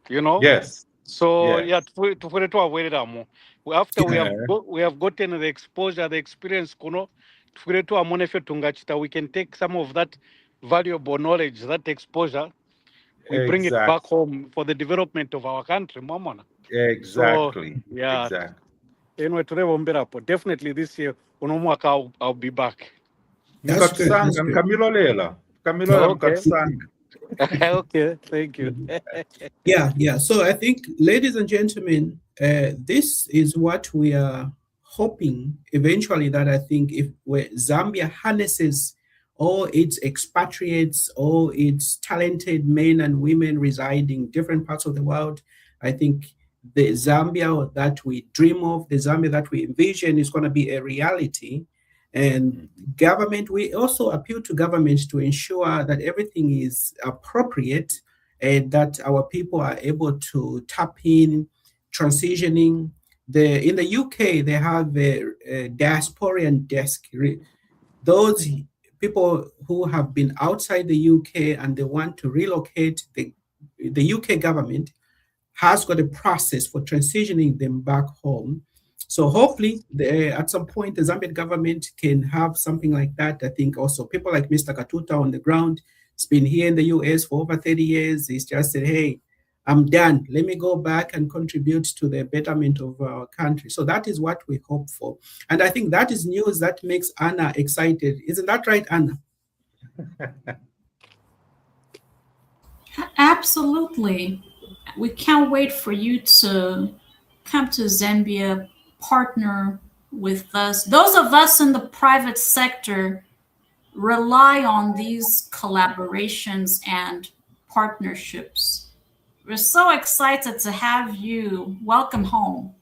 you know. Yes. So yes. After we have gotten the exposure, the experience, we can take some of that valuable knowledge, that exposure, we bring it back home for the development of our country, Momona. Exactly. So, yeah. Exactly. Anyway, definitely this year, I'll be back. That's good. That's good. Okay, thank you. Yeah. So I think, ladies and gentlemen, this is what we are hoping eventually, that I think where Zambia harnesses all its expatriates, all its talented men and women residing in different parts of the world, I think the Zambia that we dream of, the Zambia that we envision, is going to be a reality. And government, we also appeal to government to ensure that everything is appropriate and that our people are able to tap in, transitioning. In the UK, they have a diasporian desk. Those people who have been outside the UK and they want to relocate, the UK government has got a process for transitioning them back home. So hopefully, at some point, the Zambian government can have something like that. I think also people like Mr. Katuta on the ground, has been here in the US for over 30 years. He's just said, hey, I'm done. Let me go back and contribute to the betterment of our country. So that is what we hope for. And I think that is news that makes Anna excited. Isn't that right, Anna? Absolutely. We can't wait for you to come to Zambia, partner with us. Those of us in the private sector rely on these collaborations and partnerships. We're so excited to have you. Welcome home.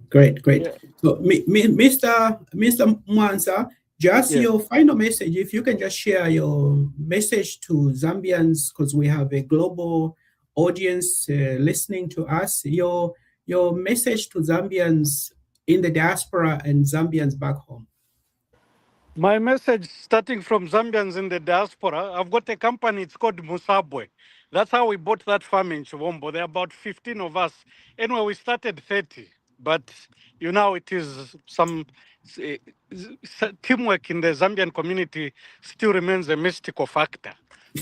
Great. So, Mr. Mwanza, just your final message, if you can just share your message to Zambians, because we have a global audience listening to us, your message to Zambians in the diaspora and Zambians back home. My message, starting from Zambians in the diaspora, I've got a company, it's called Musabwe. That's how we bought that farm in Chivombo. There are about 15 of us. Anyway, we started 30, but it is some teamwork in the Zambian community still remains a mystical factor.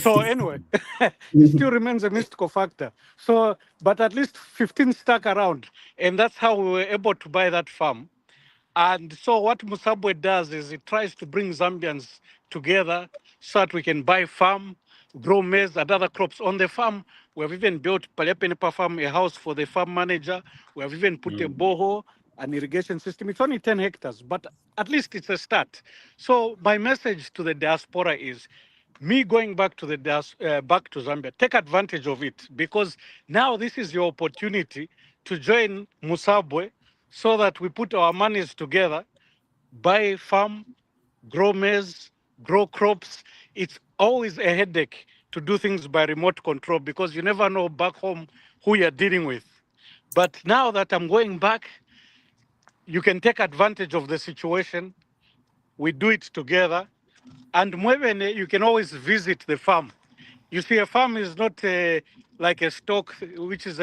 So anyway, it still remains a mystical factor. So, but at least 15 stuck around, and that's how we were able to buy that farm. And so what Musabwe does is it tries to bring Zambians together so that we can buy farm, grow maize and other crops on the farm. We have even built Palepenepa farm, a house for the farm manager. We have even put a borehole, an irrigation system. It's only 10 hectares, but at least it's a start. So my message to the diaspora is, me going back to back to Zambia, take advantage of it, because now this is your opportunity to join Musabwe so that we put our monies together, buy farm, grow maize, grow crops. It's always a headache to do things by remote control because you never know back home who you're dealing with. But now that I'm going back, you can take advantage of the situation. We do it together. And Mwebene, you can always visit the farm. You see, a farm is not like a stock, which is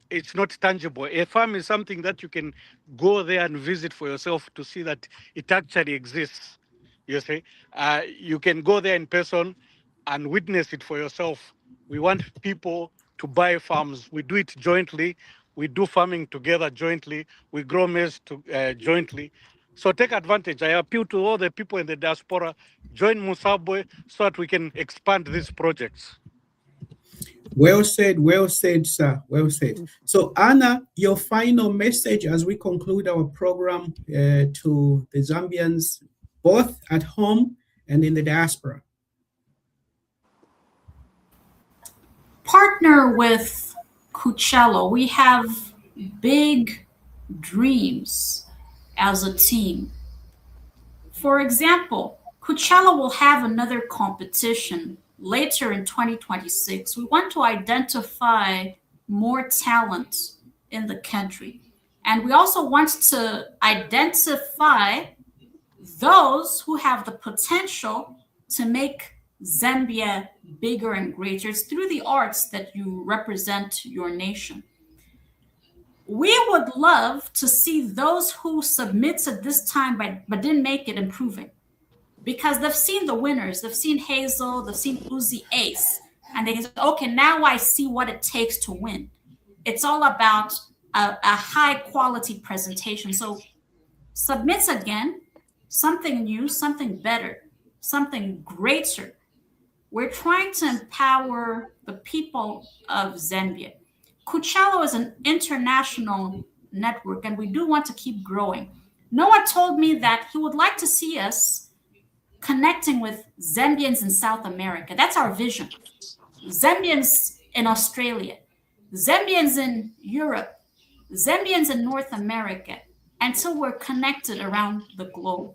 it's not tangible. A farm is something that you can go there and visit for yourself to see that it actually exists. You see, you can go there in person and witness it for yourself. We want people to buy farms. We do it jointly. We do farming together jointly. We grow maize jointly. So take advantage. I appeal to all the people in the diaspora, join Musabwe so that we can expand these projects. Well said, sir. Well said. So, Anna, your final message as we conclude our program to the Zambians, both at home and in the diaspora. Partner with Kuchalo. We have big dreams as a team. For example, Kuchalo will have another competition later in 2026. We want to identify more talent in the country. And we also want to identify those who have the potential to make Zambia bigger and greater. It's through the arts that you represent your nation. We would love to see those who submitted this time but didn't make it improving, because they've seen the winners. They've seen Hazel, they've seen Uzi Ace, and they say, okay, now I see what it takes to win. It's all about a high quality presentation. So submit again, something new, something better, something greater. We're trying to empower the people of Zambia. Kuchalo is an international network, and we do want to keep growing. Noah told me that he would like to see us connecting with Zambians in South America. That's our vision. Zambians in Australia, Zambians in Europe, Zambians in North America, until we're connected around the globe.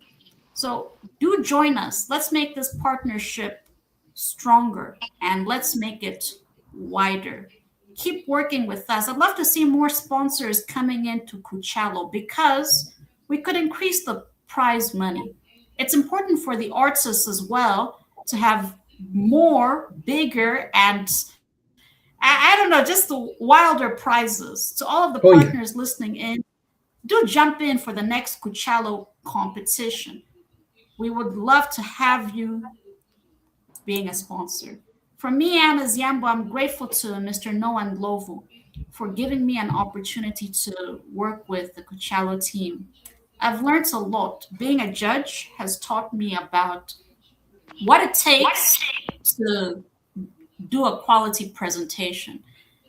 So do join us. Let's make this partnership stronger and let's make it wider. Keep working with us. I'd love to see more sponsors coming into Kuchalo because we could increase the prize money. It's important for the artists as well to have more, bigger, and I don't know, just the wilder prizes. To all of the partners listening in, do jump in for the next Kuchalo competition. We would love to have you being a sponsor. From me, Anna Ziambo, I'm grateful to Mr. Noah Ndlovu for giving me an opportunity to work with the Kuchalo team. I've learned a lot. Being a judge has taught me about what it takes to do a quality presentation.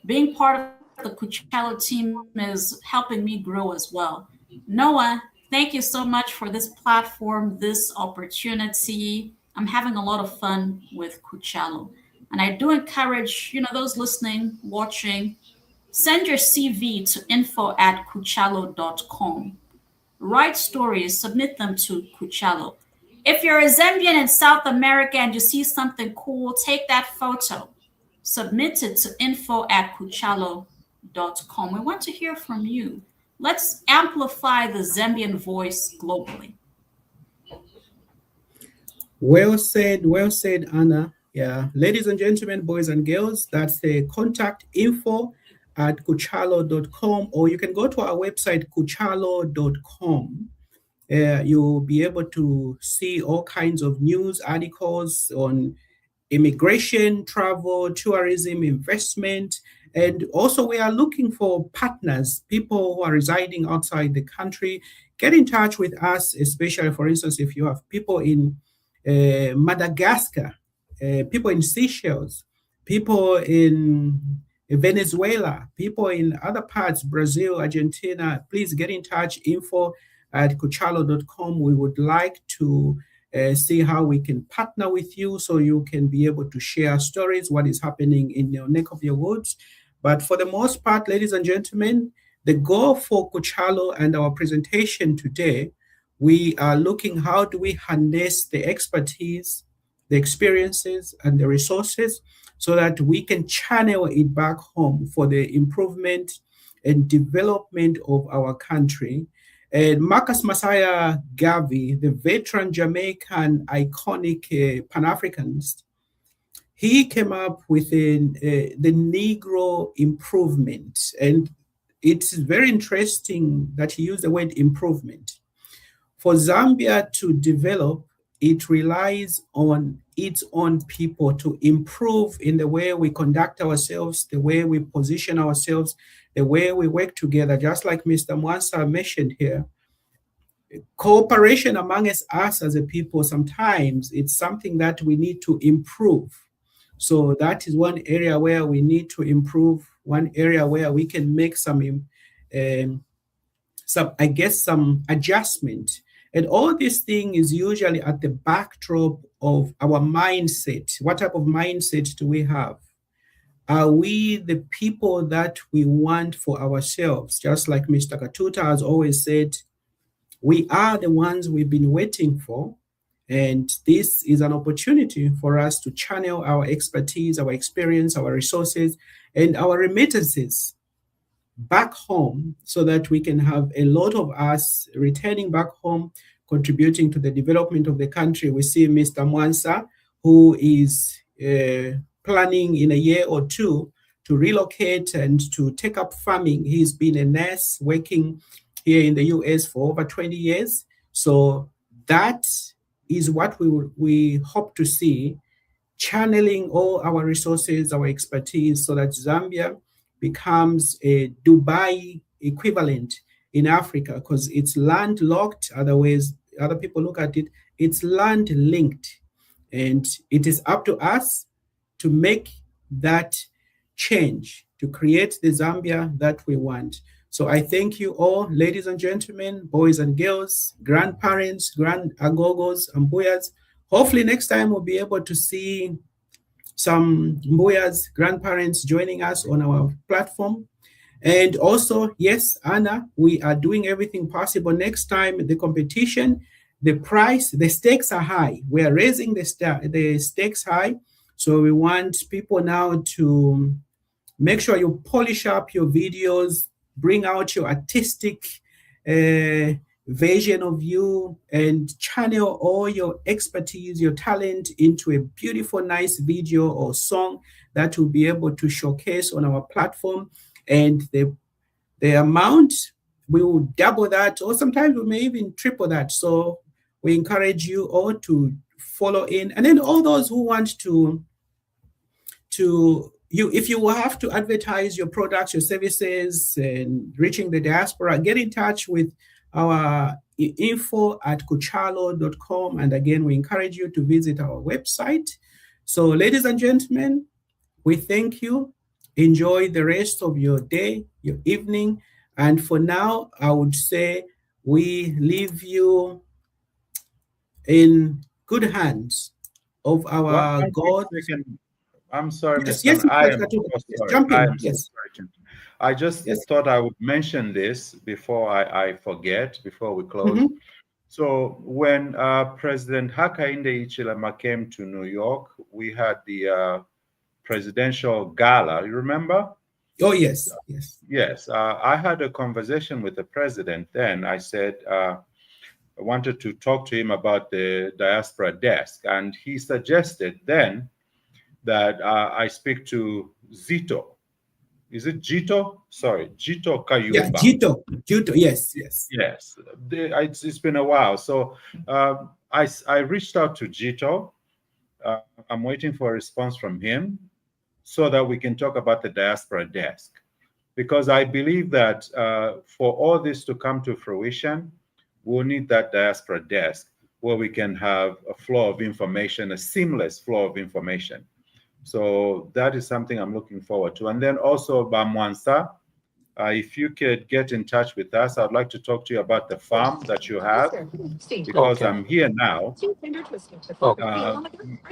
Being part of the Kuchalo team is helping me grow as well. Noah, thank you so much for this platform, this opportunity. I'm having a lot of fun with Kuchalo. And I do encourage, those listening, watching, send your CV to info@kuchalo.com. Write stories, submit them to Kuchalo. If you're a Zambian in South America and you see something cool, take that photo, submit it to info@kuchalo.com. We want to hear from you. Let's amplify the Zambian voice globally. Well said, Anna. Yeah, ladies and gentlemen, boys and girls, that's the contact info@kuchalo.com, or you can go to our website, kuchalo.com. You'll be able to see all kinds of news articles on immigration, travel, tourism, investment. And also we are looking for partners, people who are residing outside the country. Get in touch with us, especially, for instance, if you have people in Madagascar, people in Seychelles, people in Venezuela, people in other parts, Brazil, Argentina, please get in touch, info@kuchalo.com. We would like to see how we can partner with you so you can be able to share stories, what is happening in your neck of your woods. But for the most part, ladies and gentlemen, the goal for Kuchalo and our presentation today, we are looking how do we harness the expertise, the experiences, and the resources so that we can channel it back home for the improvement and development of our country. And Marcus Messiah Garvey, the veteran Jamaican iconic Pan-Africanist, he came up with the Negro improvement. And it's very interesting that he used the word improvement. For Zambia to develop, it relies on its own people to improve in the way we conduct ourselves, the way we position ourselves, the way we work together, just like Mr. Mwansa mentioned here. Cooperation amongst us as a people, sometimes it's something that we need to improve. So that is one area where we need to improve, one area where we can make some adjustment. And all this thing is usually at the backdrop of our mindset. What type of mindset do we have? Are we the people that we want for ourselves? Just like Mr. Katuta has always said, we are the ones we've been waiting for. And this is an opportunity for us to channel our expertise, our experience, our resources, and our remittances back home so that we can have a lot of us returning back home, contributing to the development of the country. We see Mr. Mwansa, who is planning in a year or two to relocate and to take up farming. He's been a nurse working here in the US for over 20 years. So that is what we hope to see, channeling all our resources, our expertise, so that Zambia becomes a Dubai equivalent in Africa, because it's landlocked. Otherwise, other people look at it, it's land linked. And it is up to us to make that change, to create the Zambia that we want. So I thank you all, ladies and gentlemen, boys and girls, grandparents, grand agogos, and mbuyas. Hopefully next time we'll be able to see some mbuyas, grandparents joining us on our platform. And also, yes, Anna, we are doing everything possible. Next time, the competition, the price, the stakes are high. We are raising the stakes high. So we want people now to make sure you polish up your videos, bring out your artistic version of you, and channel all your expertise, your talent into a beautiful, nice video or song that will be able to showcase on our platform. And the amount, we will double that, or sometimes we may even triple that. So we encourage you all to follow in. And then all those who want to to you, if you have to advertise your products, your services, and reaching the diaspora, get in touch with our info@kuchalo.com. And again, we encourage you to visit our website. So, ladies and gentlemen, we thank you. Enjoy the rest of your day, your evening. And for now, I would say we leave you in good hands of our God. I'm sorry, Yes, Mr. yes, I yes, am Katuba. so Yes, sorry. jump in. I am Yes. so sorry. I just thought I would mention this before I forget, before we close. Mhm. So when President Hakainde Hichilema came to New York, we had the presidential gala. You remember? Oh, yes, yes. Yes. I had a conversation with the president then. I said, I wanted to talk to him about the diaspora desk. And he suggested then that I speak to Zito. Is it Jito? Sorry, Jito Kayumba. Yeah, Jito, yes, yes. Yes, it's been a while. So I reached out to Jito. I'm waiting for a response from him so that we can talk about the diaspora desk. Because I believe that for all this to come to fruition, we'll need that diaspora desk where we can have a flow of information, a seamless flow of information. So that is something I'm looking forward to. And then also, Bamwansa, if you could get in touch with us, I'd like to talk to you about the farm that you have, because I'm here now.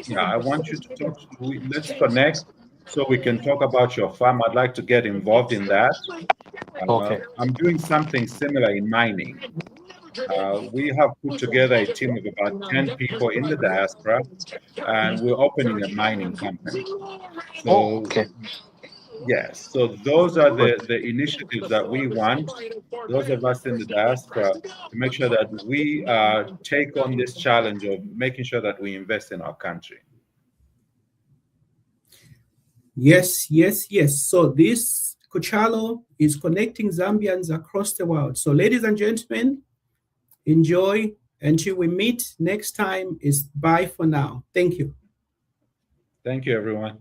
Yeah, I want you to talk. Let's connect so we can talk about your farm. I'd like to get involved in that. I'm doing something similar in mining. We have put together a team of about 10 people in the diaspora, and we're opening a mining company. So, yes, so those are the initiatives that we want, those of us in the diaspora, to make sure that we take on this challenge of making sure that we invest in our country. Yes, yes, yes. So this Kuchalo is connecting Zambians across the world. So, ladies and gentlemen, enjoy until we meet next time. Is bye for now. Thank you. Thank you, everyone.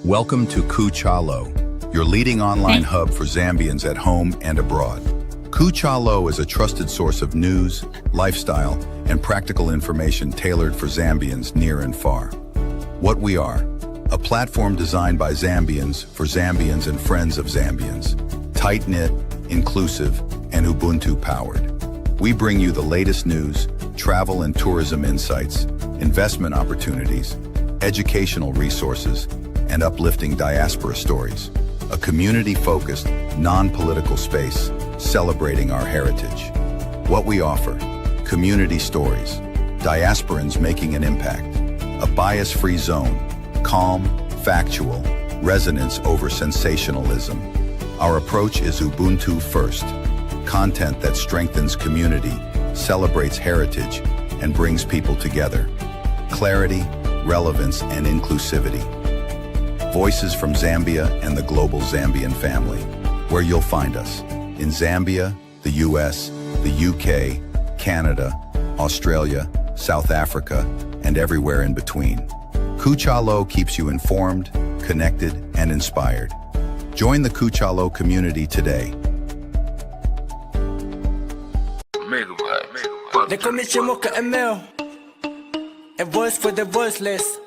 Welcome to Kuchalo, your leading online hub for Zambians at home and abroad. Kuchalo is a trusted source of news, lifestyle, and practical information tailored for Zambians near and far. What we are: a platform designed by Zambians for Zambians and friends of Zambians. Tight-knit, inclusive, and Ubuntu-powered. We bring you the latest news, travel and tourism insights, investment opportunities, educational resources, and uplifting diaspora stories. A community-focused, non-political space celebrating our heritage. What we offer: community stories, diasporans making an impact, a bias-free zone, calm, factual, resonance over sensationalism. Our approach is Ubuntu first. Content that strengthens community, celebrates heritage, and brings people together. Clarity, relevance, and inclusivity. Voices from Zambia and the global Zambian family, where you'll find us. In Zambia, the US, the UK, Canada, Australia, South Africa, and everywhere in between. Kuchalo keeps you informed, connected, and inspired. Join the Kuchalo community today. They call me Chimoka ML, a voice for the voiceless.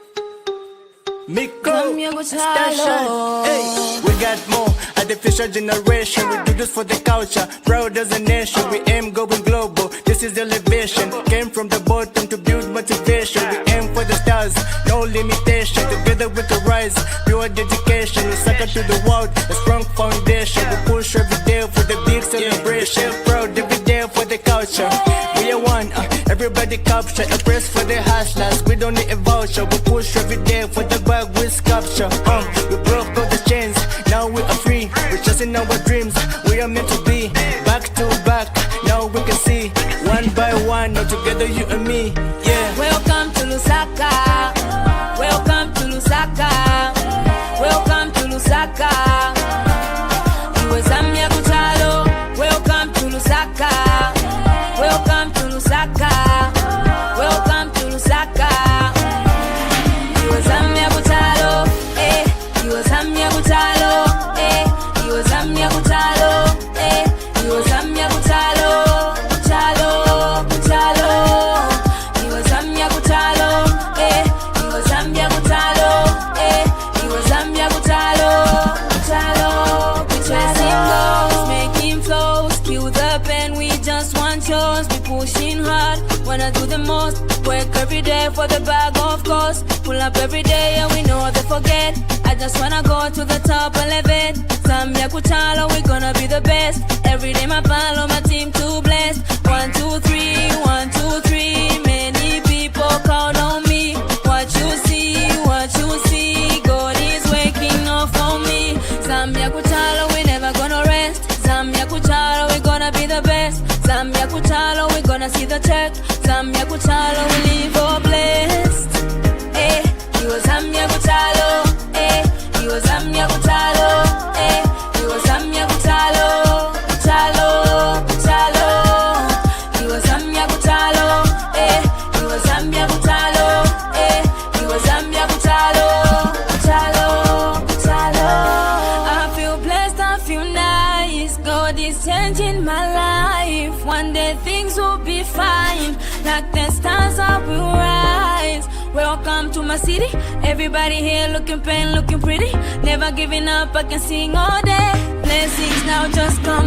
Miko, station. Hey, we got more. Artificial generation. We do this for the culture. Proud as a nation. We aim going global. This is elevation. Came from the bottom to build motivation. We aim for the stars. No limitation. Together we can rise. Pure dedication. We sucker to the world. A strong foundation. We push every day for the big celebration. Proud every day for the culture. We are one. Everybody capture. A press for the hustlers. We don't need a voucher. We push every day for the bag with sculpture. We broke all the chains. Now we are free. We're chasing our dreams. We are meant to be back to back. Now we can see one by one. Now together you and me. Yeah. Welcome to Lusaka. Welcome to Lusaka. Welcome to Lusaka. You are Zambia Kuchalo. Welcome to Lusaka. Welcome to Lusaka. Welcome to Lusaka. You are Zambia Kuchalo. kutalo, iwe Zambia kutalo, kutalo, kutalo. Iwe Zambia kutalo, iwe Zambia kutalo, iwe Zambia kutalo, kutalo. We chasing goals, making flows, kill the pen, we just want yours. We pushing hard, wanna do the most. Work every day for the bag, of course. Pull up every day and we know they forget. I just wanna go to the top and live it. Zambia kutalo, we gonna be the best. Every day my follow my team too blessed. 1, 2, 3, 1, 2, 3. Many people count on me. What you see, God is waking up for me. Zambia kutalo, we never gonna rest. Zambia kutalo, we gonna be the best. Zambia kutalo, we gonna see the check. Zambia kutalo, we live all blessed. Iwe Zambia kutalo, iwe Zambia kutalo, iwe Zambia kutalo, kutalo, kutalo. Iwe Zambia kutalo, iwe Zambia kutalo, iwe Zambia kutalo, kutalo, kutalo. I feel blessed, I feel nice. God is changing my life. One day things will be fine. Like the stars up will rise. Welcome to my city. Everybody here looking plain, looking pretty. Never giving up, I can sing all day. Blessings now just come